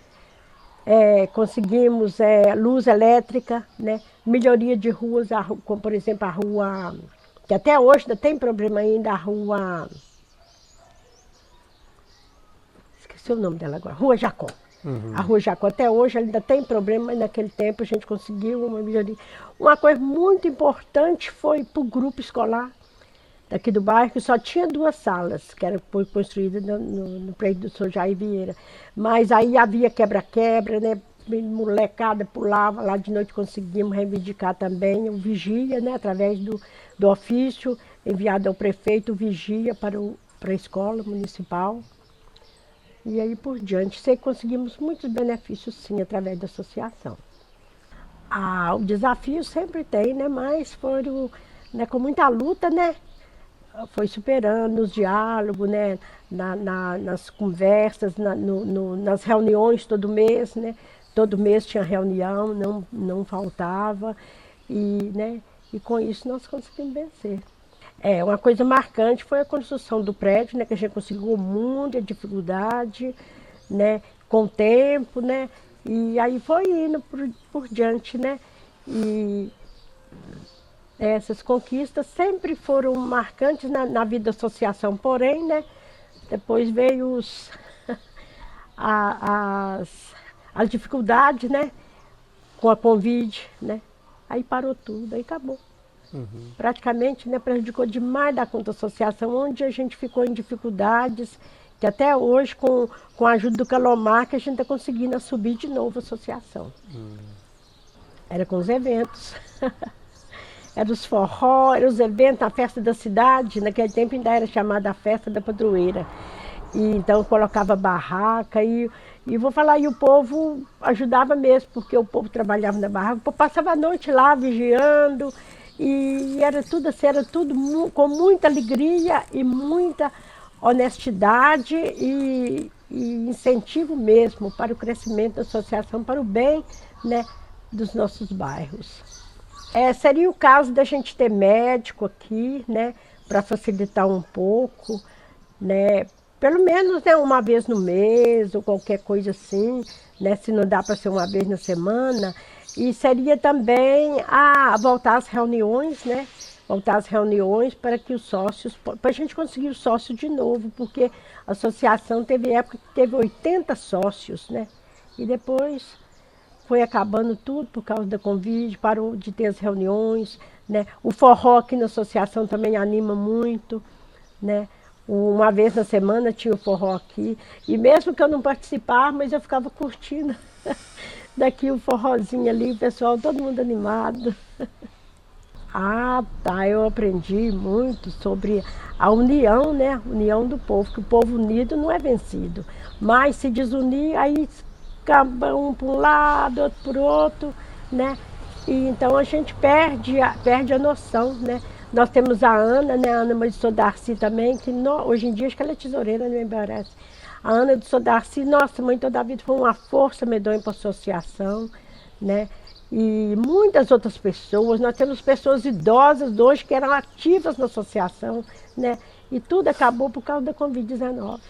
conseguimos luz elétrica, né? Melhoria de ruas, como por exemplo a rua, que até hoje ainda tem problema ainda, a rua, esqueci o nome dela agora, Rua Jacó. A Rua Jacó até hoje ainda tem problema, mas naquele tempo a gente conseguiu uma melhoria. Uma coisa muito importante foi para o grupo escolar daqui do bairro, que só tinha 2 salas, que foi construída no prédio do Sr. Jair Vieira. Mas aí havia quebra-quebra, né? Molecada pulava, lá de noite conseguimos reivindicar também o vigia, né? Através do ofício enviado ao prefeito, o vigia para a escola municipal. E aí por diante, sei que conseguimos muitos benefícios sim, através da associação. O desafio sempre tem, né? Mas foram, né, com muita luta, né? Foi superando os diálogos, né? Nas conversas, nas reuniões todo mês, né? Todo mês tinha reunião, não faltava. Né? E com isso nós conseguimos vencer. Uma coisa marcante foi a construção do prédio, né? Que a gente conseguiu muita dificuldade, né? Com o tempo, né? E aí foi indo por diante, né? E essas conquistas sempre foram marcantes na vida da associação, porém, né? Depois veio as dificuldades, né? Com a Covid, né? Aí parou tudo, aí acabou. Praticamente, né, prejudicou demais da conta da associação, onde a gente ficou em dificuldades, que até hoje, com a ajuda do Calomar, que a gente está conseguindo subir de novo a associação. Era com os eventos. Era os forró, eram os eventos, a festa da cidade, naquele tempo ainda era chamada a festa da padroeira. E então colocava barraca e vou falar, e o povo ajudava mesmo, porque o povo trabalhava na barraca, o povo passava a noite lá vigiando. E era tudo assim, era tudo com muita alegria e muita honestidade e incentivo mesmo para o crescimento da associação, para o bem, né, dos nossos bairros. Seria o caso da gente ter médico aqui, né, para facilitar um pouco, né, pelo menos, né, uma vez no mês ou qualquer coisa assim, né, se não dá para ser uma vez na semana. E seria também voltar às reuniões, né? Voltar às reuniões para que os sócios, para a gente conseguir o sócio de novo, porque a associação teve época que teve 80 sócios, né? E depois foi acabando tudo por causa da Covid, parou de ter as reuniões, né? O forró aqui na associação também anima muito, né? Uma vez na semana tinha o forró aqui, e mesmo que eu não participava, mas eu ficava curtindo. Daqui o forrozinho ali, o pessoal, todo mundo animado. Eu aprendi muito sobre a união, né? União do povo, que o povo unido não é vencido. Mas se desunir, aí acaba um para um lado, outro para o outro, né? E então a gente perde a noção, né? Nós temos a Ana, né? A Ana, mas sou Darcy também, que hoje em dia acho que ela é tesoureira, não me parece. A Ana do Sr. Darcy, nossa, mãe toda a vida foi uma força medonha para a associação, né? E muitas outras pessoas, nós temos pessoas idosas hoje que eram ativas na associação, né? E tudo acabou por causa da Covid-19.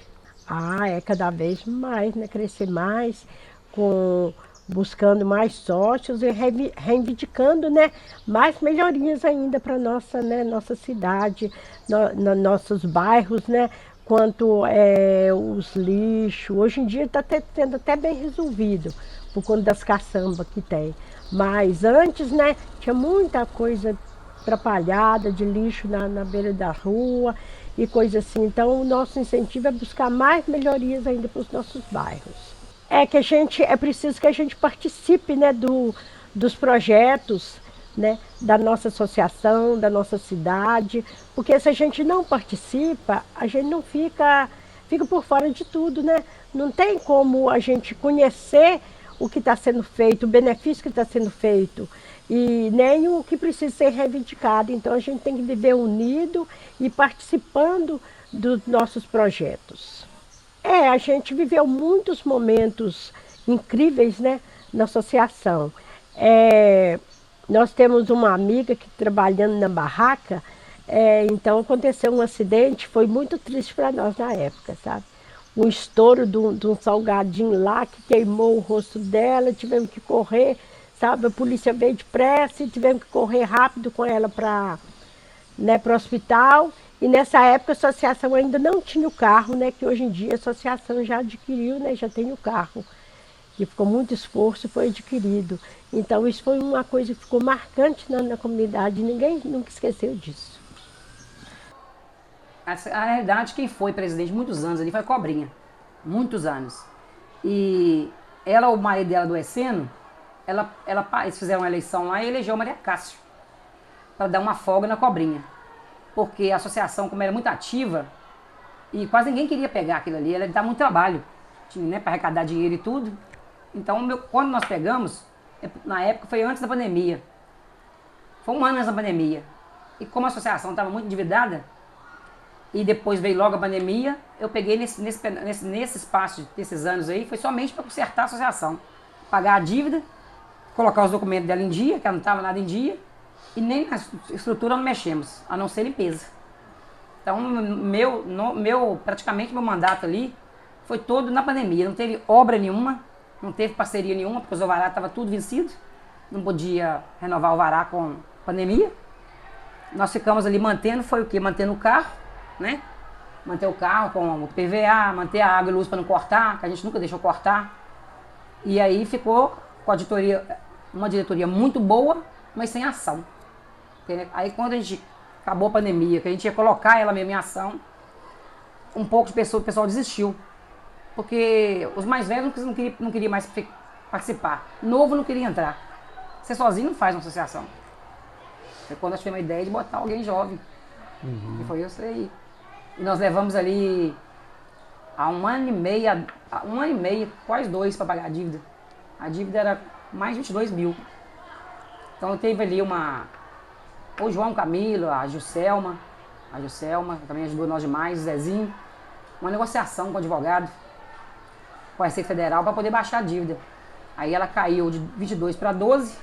Cada vez mais, né? Crescer mais, buscando mais sócios e reivindicando, né? Mais melhorias ainda para nossa cidade, nossos bairros, né? Quanto os lixos, hoje em dia está sendo até bem resolvido, por conta das caçambas que tem. Mas antes, né, tinha muita coisa atrapalhada de lixo na beira da rua e coisa assim. Então o nosso incentivo é buscar mais melhorias ainda para os nossos bairros. É preciso que a gente participe, né, dos projetos, né, da nossa associação, da nossa cidade, porque se a gente não participa, a gente não fica por fora de tudo, né? Não tem como a gente conhecer o que está sendo feito, o benefício que está sendo feito, e nem o que precisa ser reivindicado. Então a gente tem que viver unido e participando dos nossos projetos. A gente viveu muitos momentos incríveis, né, na associação. Nós temos uma amiga que trabalhando na barraca, então aconteceu um acidente, foi muito triste para nós na época, sabe? um estouro de um salgadinho lá que queimou o rosto dela, tivemos que correr, sabe? A polícia veio depressa e tivemos que correr rápido com ela para, né, para o hospital. E nessa época a associação ainda não tinha o carro, né? Que hoje em dia a associação já adquiriu, né? Já tem o carro. Que ficou muito esforço e foi adquirido. Então isso foi uma coisa que ficou marcante na comunidade, ninguém nunca esqueceu disso. A realidade, quem foi presidente muitos anos ali foi a Cobrinha. Muitos anos. E ela, o marido dela adoecendo, eles fizeram uma eleição lá e elegeu a Maria Cássio para dar uma folga na Cobrinha. Porque a associação, como era muito ativa, e quase ninguém queria pegar aquilo ali, ela dá muito trabalho, tinha, né, para arrecadar dinheiro e tudo. Então, quando nós pegamos, na época foi antes da pandemia. Foi um ano antes da pandemia. E como a associação estava muito endividada, e depois veio logo a pandemia, eu peguei nesse espaço desses anos aí, foi somente para consertar a associação. Pagar a dívida, colocar os documentos dela em dia, que ela não estava nada em dia, e nem na estrutura não mexemos, a não ser limpeza. Então, praticamente meu mandato ali foi todo na pandemia. Não teve obra nenhuma, não teve parceria nenhuma, porque os alvará estavam tudo vencido. Não podia renovar o alvará com pandemia. Nós ficamos ali mantendo, foi o quê? Mantendo o carro, né? Manter o carro com o PVA, manter a água e luz para não cortar, que a gente nunca deixou cortar. E aí ficou com a uma diretoria muito boa, mas sem ação. Aí quando a gente acabou a pandemia, que a gente ia colocar ela mesmo em ação, um pouco de o pessoal desistiu. Porque os mais velhos não queriam mais participar. Novo não queria entrar. Você sozinho não faz uma associação. Foi quando nós tivemos a ideia de botar alguém jovem. E foi isso aí. E nós levamos ali há um ano e meio, quase 2 para pagar a dívida. A dívida era mais de 22 mil. Então teve ali o João Camilo, a Juscelma também ajudou nós demais, o Zezinho. Uma negociação com o advogado, com a Receita Federal, para poder baixar a dívida. Aí ela caiu de 22 para 12.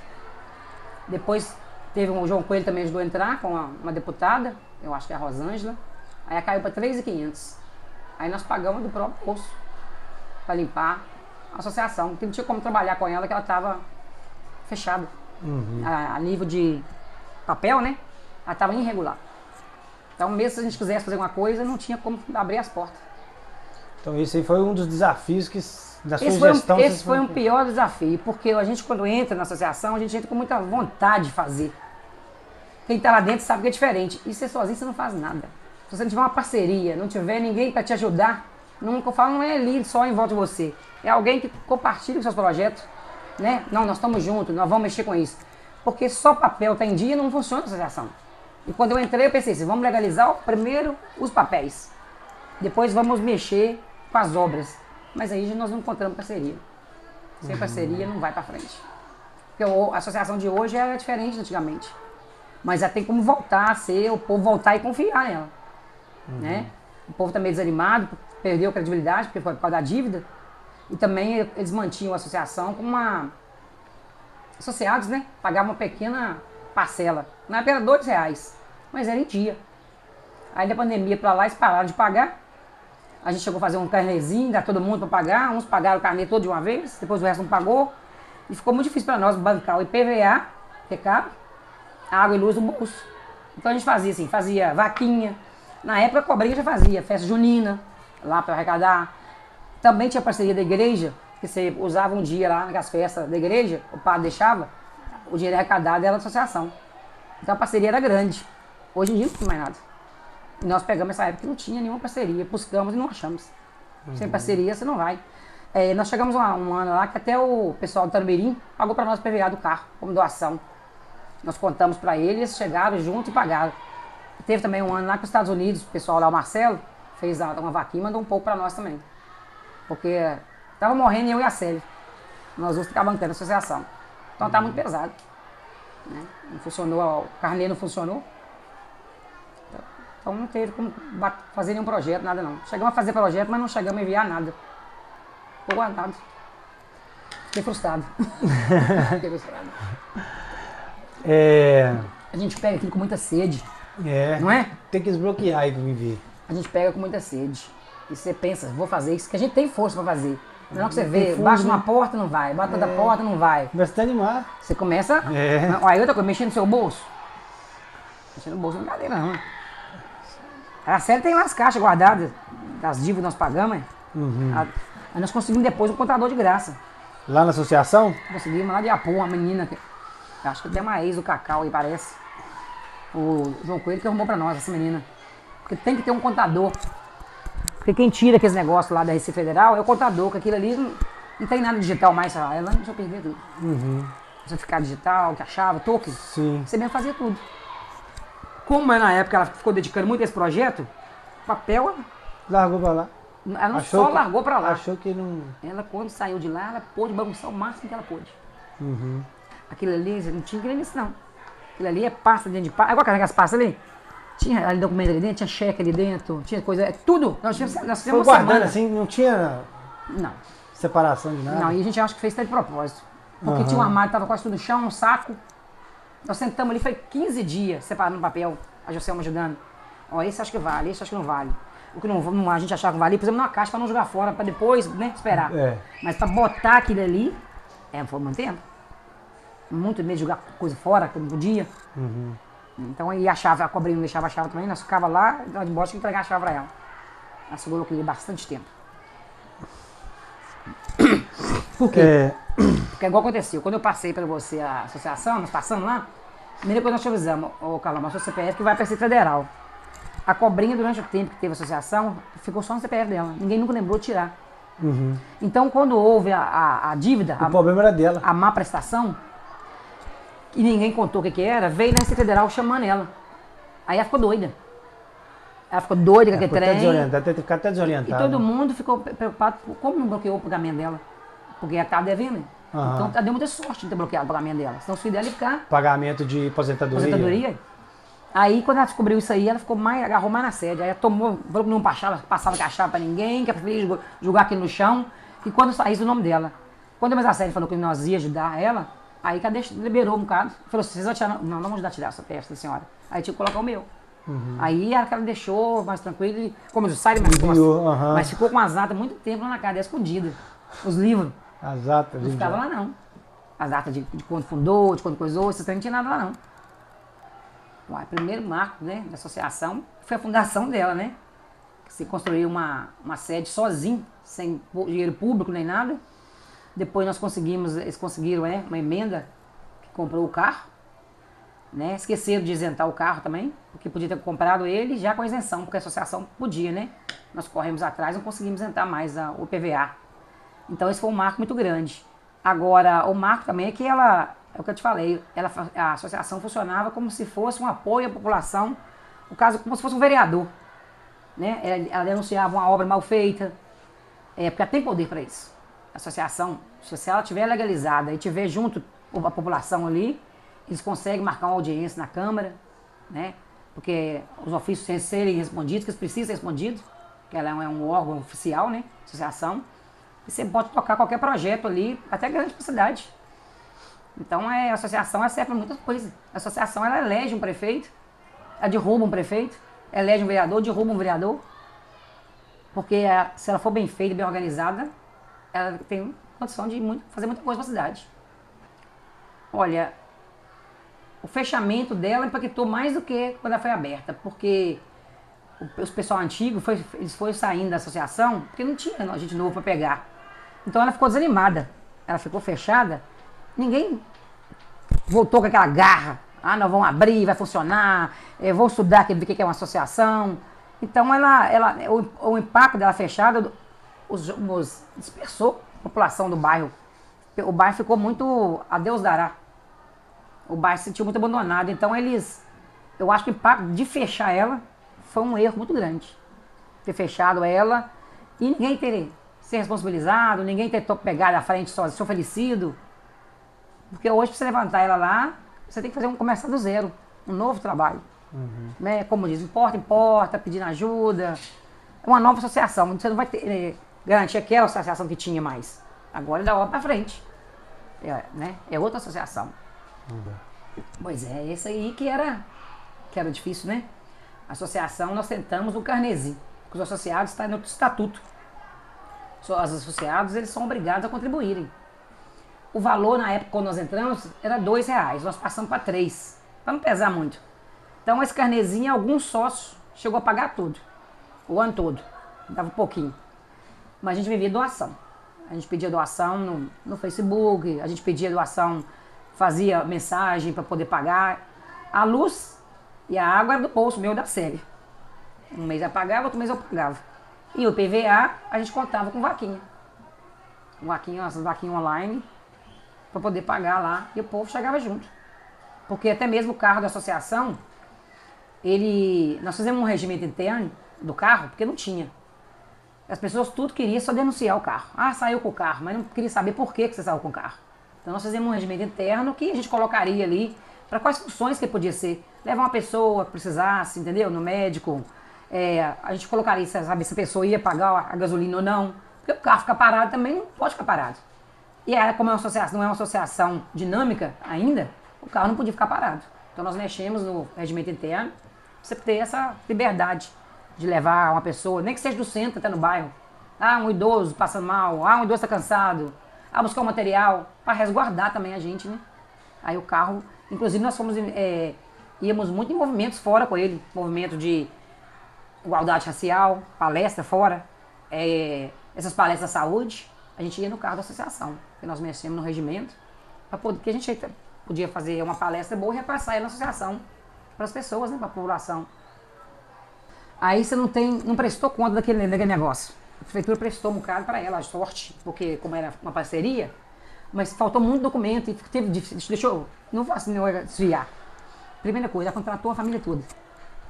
Depois teve o João Coelho também ajudou a entrar com uma deputada, eu acho que é a Rosângela. Aí ela caiu para 3.500. Aí nós pagamos do próprio bolso para limpar a associação, porque não tinha como trabalhar com ela, que ela estava fechada. A nível de papel, né? Ela estava irregular. Então, mesmo se a gente quisesse fazer alguma coisa, não tinha como abrir as portas. Então, esse aí foi um dos desafios que da sua gestão... Esse foi um pior desafio, porque a gente, quando entra na associação, a gente entra com muita vontade de fazer. Quem está lá dentro sabe que é diferente. E você sozinho, você não faz nada. Se você não tiver uma parceria, não tiver ninguém para te ajudar, nunca eu falo, não é ali só em volta de você. É alguém que compartilha os seus projetos, né? Não, nós estamos juntos, nós vamos mexer com isso. Porque só papel tá em dia não funciona a associação. E quando eu entrei, eu pensei assim, vamos legalizar primeiro os papéis. Depois vamos mexer com as obras. Mas aí nós não encontramos parceria. Sem parceria não vai para frente. Porque a associação de hoje é diferente de antigamente. Mas já tem como voltar a ser, o povo voltar e confiar nela. Né? O povo está meio desanimado, perdeu a credibilidade, porque foi por causa da dívida. E também eles mantinham a associação como associados, né? Pagavam uma pequena parcela. Na época era R$2, mas era em dia. Aí da pandemia para lá eles pararam de pagar. A gente chegou a fazer um carnezinho, dá todo mundo para pagar. Uns pagaram o carnê todo de uma vez, depois o resto não pagou. E ficou muito difícil para nós bancar o IPVA, que é caro, a água e luz no bolso. Então a gente fazia assim, fazia vaquinha. Na época a Cobrinha já fazia festa junina, lá para arrecadar. Também tinha parceria da igreja, que você usava um dia lá nas festas da igreja, o padre deixava, o dinheiro arrecadado era da associação. Então a parceria era grande. Hoje em dia não tem mais nada. E nós pegamos essa época que não tinha nenhuma parceria, buscamos e não achamos. Sem parceria você não vai. Nós chegamos um ano lá que até o pessoal do Tarumirim pagou para nós o PVA do carro, como doação. Nós contamos para eles, chegaram junto e pagaram. Teve também um ano lá que os Estados Unidos, o pessoal lá, o Marcelo, fez uma vaquinha e mandou um pouco para nós também. Porque estava morrendo eu e a Célia. Nós vamos ficar bancando a associação. Então tá muito pesado. Né? Não funcionou, o carnê não funcionou. Então não teve como fazer nenhum projeto, nada não. Chegamos a fazer projeto, mas não chegamos a enviar nada. Ficou guardado. Fiquei frustrado. Fiquei frustrado. A gente pega aquilo com muita sede. Não é? Tem que desbloquear aí pra viver. A gente pega com muita sede. E você pensa, vou fazer isso, que a gente tem força para fazer. Não é que você Tem vê, força, baixa uma né? porta, não vai, bate outra porta, não vai. Começa a te animar. Você começa. Aí outra coisa, mexer no seu bolso. Mexer no bolso não é brincadeira, não. A série tem lá as caixas guardadas, das dívidas que nós pagamos. Aí nós conseguimos depois um contador de graça. Lá na associação? Conseguimos lá de Apu, uma menina, acho que tem uma ex do Cacau aí, parece. O João Coelho que arrumou pra nós, essa menina. Porque tem que ter um contador. Porque quem tira aqueles negócios lá da Receita Federal é o contador, que aquilo ali não tem nada digital mais. Ela deixa eu perder tudo. Certificado digital, que achava, token. Sim. Você mesmo fazia tudo. Como na época ela ficou dedicando muito a esse projeto, papel, Largou pra lá. ela não só largou pra lá. Achou que não... Ela, quando saiu de lá, ela pôde bagunçar o máximo que ela pôde. Aquilo ali, não tinha gremice, não. Aquilo ali é pasta dentro de pasta. Agora carregar as pastas ali. Tinha ali documento ali dentro, tinha cheque ali dentro, tinha coisa, tudo. Nós fizemos Foi uma guardando semana. assim, não tinha Não, separação de nada? não, e a gente acha que fez até de propósito. Porque tinha um armário, tava quase tudo no chão, um saco. Nós sentamos ali, foi 15 dias separando o papel, a Joselma ajudando. Ó, esse acho que vale, esse acho que não vale. O que não, a gente achava que valia, pusemos numa caixa pra não jogar fora, pra depois, né, esperar. Mas pra botar aquilo ali, foi mantendo. Muito medo de jogar coisa fora, que não podia. Então aí a chave, a cobrinha não deixava a chave também, nós ficava lá, nós de embora tinha que entregar a chave pra ela. Ela segurou aquilo bastante tempo. Por quê? Porque igual aconteceu, quando eu passei para você a associação, nós passamos lá, a primeira coisa nós te avisamos, ô Carlão, mas o CPF que vai para a Receita Federal. A cobrinha, durante o tempo que teve a associação, ficou só no CPF dela. Ninguém nunca lembrou de tirar. Então, quando houve a dívida, O problema era dela. a má prestação, e ninguém contou o que era, veio na Receita Federal chamando ela. Aí ela ficou doida. Ela ficou doida com aquele trem. Deve ter ficado até E desorientada. todo mundo ficou preocupado com como não bloqueou o pagamento dela. Porque ela estava devendo. Né? Então ela deu muita sorte de ter bloqueado o pagamento dela. Senão os filhos dela iam ficar Pagamento de aposentadoria. Aí quando ela descobriu isso aí, ela ficou agarrou mais na sede. Aí ela tomou, falou que não passava cachava pra ninguém, que ela preferia jogar aquilo no chão. E quando saísse o nome dela. Quando a sede falou que nós ia ajudar ela, aí que ela liberou um bocado. Falou, vocês vão tirar, não vamos ajudar a tirar essa peça da senhora. Aí tinha que colocar o meu. Aí ela deixou mais tranquilo, e, como eu saí mais costas, mas ficou com as atas muito tempo lá na casa, escondida. Os livros. As atas. Não ficava lá não. As atas de quando fundou, de quando coisou, esses trem não tinha nada lá não. O primeiro marco, né, da associação foi a fundação dela, né? Que se construiu uma sede sozinho, sem dinheiro público nem nada. Depois eles conseguiram uma emenda que comprou o carro. Né? Esqueceram de isentar o carro também, porque podia ter comprado ele já com isenção, porque a associação podia, né? Nós corremos atrás, não conseguimos isentar mais o PVA. Então esse foi um marco muito grande. Agora, o marco também é que é o que eu te falei, a associação funcionava como se fosse um apoio à população, no caso, como se fosse um vereador. Né? Ela denunciava uma obra mal feita, porque ela tem poder para isso. A associação, se ela estiver legalizada e tiver junto a população ali, eles conseguem marcar uma audiência na Câmara, né? Porque os ofícios têm que serem respondidos, que eles precisam ser respondidos, que ela é um órgão oficial, né? Associação. E você pode tocar qualquer projeto ali, até grande para a cidade. Então a associação serve para muitas coisas. A associação ela elege um prefeito, ela derruba um prefeito, elege um vereador, derruba um vereador. Porque se ela for bem feita, bem organizada, ela tem condição de fazer muita coisa para a cidade. Olha, o fechamento dela impactou mais do que quando ela foi aberta, porque os pessoal antigo, eles foram saindo da associação, porque não tinha gente novo para pegar. Então ela ficou desanimada, ela ficou fechada, ninguém voltou com aquela garra, nós vamos abrir, vai funcionar, vamos estudar, ver o que é uma associação. Então o impacto dela fechada dispersou a população do bairro. O bairro ficou muito a Deus dará. O bairro se sentiu muito abandonado. Então eu acho que o impacto de fechar ela foi um erro muito grande. Ter fechado ela e ninguém ter ser responsabilizado, ninguém ter pegado à frente sozinho, ser oferecido. Porque hoje, para você levantar ela lá, você tem que começar do zero, um novo trabalho. Né? Como diz, importa, pedindo ajuda. É uma nova associação, você não vai ter garantir aquela associação que tinha mais. Agora é da hora para frente. Né? É outra associação. Pois é, esse aí que era difícil, né? A associação, nós tentamos o Carnesi. Porque os associados estão no estatuto. Os associados, eles são obrigados a contribuírem. O valor, na época, quando nós entramos, era R$2. Nós passamos para 3, para não pesar muito. Então, esse carnezinho, alguns sócios chegou a pagar tudo. O ano todo. Dava um pouquinho. Mas a gente vivia doação. A gente pedia doação no Facebook, a gente pedia doação, fazia mensagem para poder pagar. A luz e a água era do bolso meu da série. Um mês eu pagava, outro mês eu pagava. E o PVA, a gente contava com vaquinha. Umas vaquinhas online, para poder pagar lá. E o povo chegava junto. Porque até mesmo o carro da associação, nós fizemos um regimento interno do carro, porque não tinha. As pessoas tudo queriam só denunciar o carro. Ah, saiu com o carro, mas não queria saber por que você saiu com o carro. Então nós fizemos um regimento interno que a gente colocaria ali para quais funções que podia ser. Levar uma pessoa que precisasse, entendeu? No médico. A gente colocaria, saber se a pessoa ia pagar a gasolina ou não. Porque o carro fica parado também, não pode ficar parado. E aí, como não é uma associação dinâmica ainda, o carro não podia ficar parado. Então nós mexemos no regimento interno para você ter essa liberdade de levar uma pessoa, nem que seja do centro até no bairro. Ah, um idoso passando mal, um idoso está cansado. Ah, buscar um material para resguardar também a gente, né? Aí o carro, inclusive nós íamos muito em movimentos fora com ele, movimento de igualdade racial, palestra fora, essas palestras da saúde, a gente ia no carro da associação, que nós mexemos no regimento, porque a gente podia fazer uma palestra boa e repassar ela na associação para as pessoas, né, para a população. Aí você não prestou conta daquele negócio. A prefeitura prestou um bocado para ela, a sorte, porque como era uma parceria, mas faltou muito documento e não vou assim, não desviar. Primeira coisa, ela contratou a família toda.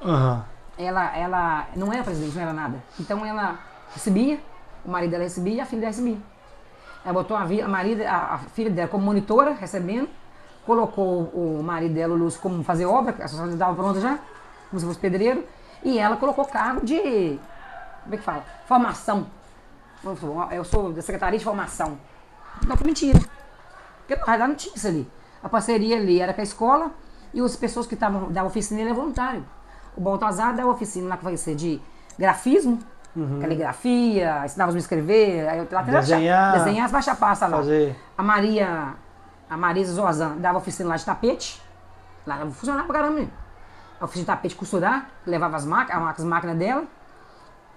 Aham. Ela não era presidente, não era nada. Então ela recebia, o marido dela recebia e a filha dela recebia. Ela botou a filha dela como monitora, recebendo, colocou o marido dela, o Lúcio, como fazer obra, a associação estava pronta já, como se fosse pedreiro, e ela colocou cargo de, como é que fala? Formação. Eu sou da Secretaria de Formação. Não, que mentira. Porque na realidade não tinha isso ali. A parceria ali era com a escola e as pessoas que estavam da oficina ele é voluntário. O Baltazar dá oficina lá que vai ser de grafismo, caligrafia, ensinava a escrever, aí eu desenhar as baixas passas lá. Fazer. A Marisa Zorzan dava oficina lá de tapete, lá funcionava pra caramba. A oficina de tapete costurar, levava as máquinas dela.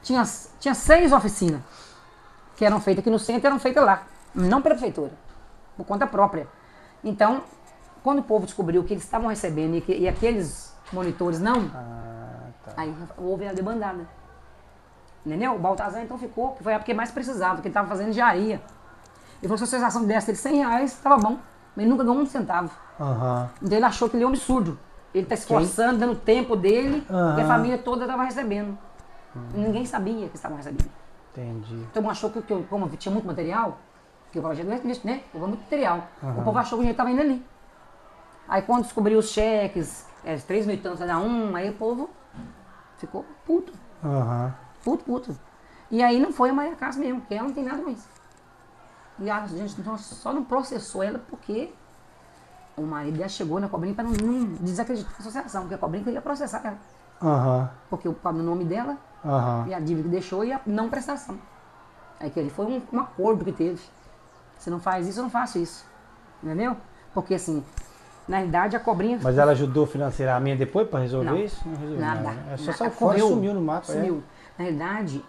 Tinha 6 oficinas que eram feitas aqui no centro, eram feitas lá, não pela prefeitura, por conta própria. Então, quando o povo descobriu o que eles estavam recebendo e aqueles monitores não, aí houve a debandada. Entendeu? O Baltazar então ficou, que foi a época que mais precisava, porque ele estava fazendo engenharia. Ele falou que se a associação desse ele R$100, estava bom, mas ele nunca ganhou um centavo. Então ele achou que ele é um absurdo. Ele está esforçando, dando tempo dele, e a família toda estava recebendo. Ninguém sabia que estavam recebendo. Entendi. Então achou que como tinha muito material, que o projeto não é isso, né? Houve muito material. O povo achou que o dinheiro estava indo ali. Aí quando descobriu os cheques, 3 mil e tantos cada um, aí o povo ficou puto. Puto. E aí não foi a Maria Cássia mesmo, porque ela não tem nada com isso. E a gente só não processou ela porque o marido dela chegou na cobrinha para não desacreditar a associação, porque a cobrinha queria processar ela. Porque o no nome dela, e a dívida que deixou e a não prestação. Aí que ali foi um acordo que teve. Você não faz isso, eu não faço isso. Entendeu? Porque assim, na realidade a cobrinha... Mas ela ajudou financeiramente depois para resolver isso? Não resolveu nada. Né? Só saiu fora e sumiu no mapa. Sumiu. Na realidade,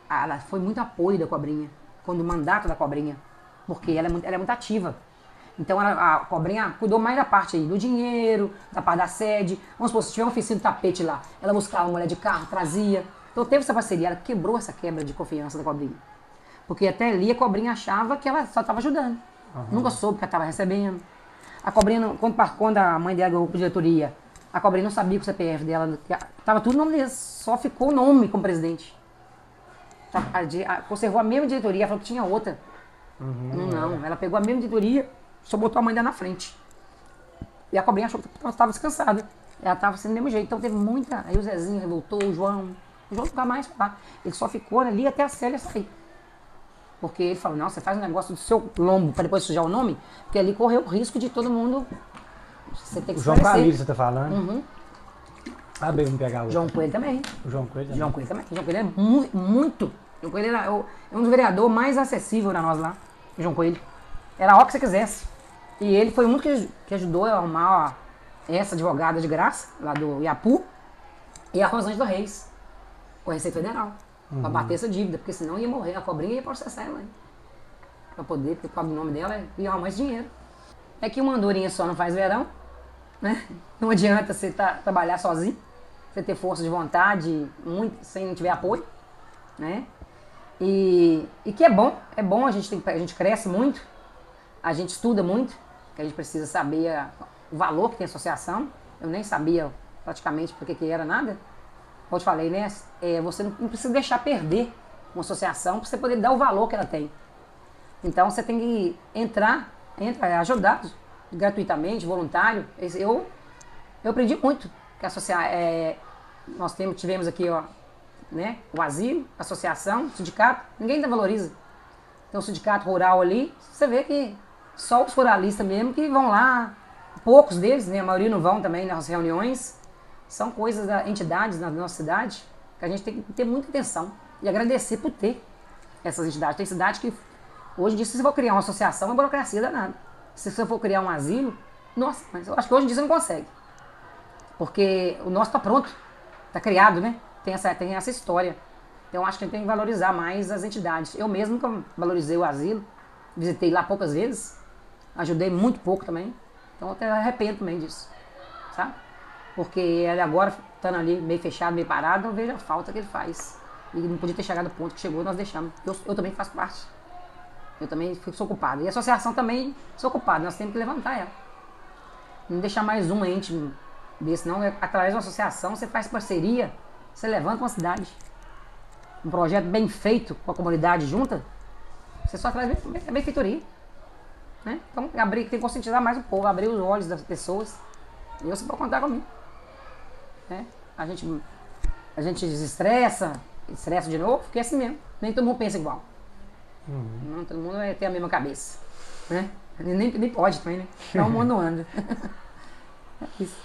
ela foi muito apoio da cobrinha, quando o mandato da cobrinha, porque ela é muito ativa. Então a cobrinha cuidou mais da parte aí, do dinheiro, da parte da sede. Vamos supor, se tiver uma oficina de tapete lá, ela buscava uma mulher de carro, trazia. Então teve essa parceria, ela quebrou essa quebra de confiança da cobrinha. Porque até ali a cobrinha achava que ela só estava ajudando. Nunca soube que ela estava recebendo. A cobrinha, quando a mãe dela ganhou com a diretoria, a cobrinha não sabia que o CPF dela, estava tudo no nome dele, só ficou o nome como presidente. Conservou a mesma diretoria, falou que tinha outra. Não, ela pegou a mesma diretoria, só botou a mãe dela na frente. E a cobrinha achou que ela estava descansada. Ela estava sendo do mesmo jeito, então teve muita... Aí o Zezinho revoltou, o João nunca mais foi lá. Ele só ficou ali até a Célia sair. Porque ele falou, não, você faz um negócio do seu lombo para depois sujar o nome, porque ali correu o risco de todo mundo... Você tem que o João Camilo, você tá falando? Sabe me pegar o João Coelho também. O João Coelho também. João Coelho também. João Coelho é muito. João Coelho era um dos vereadores mais acessíveis pra nós lá. João Coelho. Era a hora que você quisesse. E ele foi muito que ajudou a arrumar essa advogada de graça, lá do Iapu, e a Rosângela Reis, com a Receita Federal, pra bater essa dívida, porque senão ia morrer, a cobrinha ia processar ela, hein? Pra poder, porque o nome dela ia arrumar esse dinheiro. É que uma andorinha só não faz verão, né? Não adianta você trabalhar sozinho, você ter força de vontade, sem não tiver apoio, né? E que é bom, a gente cresce muito, a gente estuda muito, que a gente precisa saber o valor que tem a associação. Eu nem sabia praticamente por que era nada. Como eu te falei, né? Você não precisa deixar perder uma associação para você poder dar o valor que ela tem. Então você tem que entrar, ajudar gratuitamente, voluntário. Eu aprendi muito que nós tivemos aqui, ó, né? O asilo, a associação, o sindicato, ninguém ainda valoriza. Tem um sindicato rural ali, você vê que só os ruralistas mesmo que vão lá, poucos deles, né? A maioria não vão também nas reuniões. São coisas da entidades na nossa cidade que a gente tem que ter muita atenção e agradecer por ter essas entidades. Tem cidade que, hoje em dia, se você for criar uma associação, é burocracia danada. Se você for criar um asilo, nossa, mas eu acho que hoje em dia você não consegue. Porque o nosso está pronto, está criado, né? Tem essa história. Então eu acho que a gente tem que valorizar mais as entidades. Eu mesmo nunca valorizei o asilo, visitei lá poucas vezes, ajudei muito pouco também. Então eu até arrependo também disso, sabe? Porque ele agora, estando ali meio fechado, meio parado, eu vejo a falta que ele faz. E não podia ter chegado ao ponto que chegou e nós deixamos. Eu também faço parte. Eu também sou ocupado. E a associação também sou ocupado. Nós temos que levantar ela. Não deixar mais um ente desse, não. Através de uma associação, você faz parceria, você levanta uma cidade. Um projeto bem feito, com a comunidade junta, você só traz a benfeitoria. Né? Então, tem que conscientizar mais o povo, abrir os olhos das pessoas. E você pode contar comigo. Né? A gente desestressa, estressa de novo, porque é assim mesmo. Nem todo mundo pensa igual. Não, todo mundo tem a mesma cabeça. Né? Nem pode também, né? Então o mundo anda. É isso.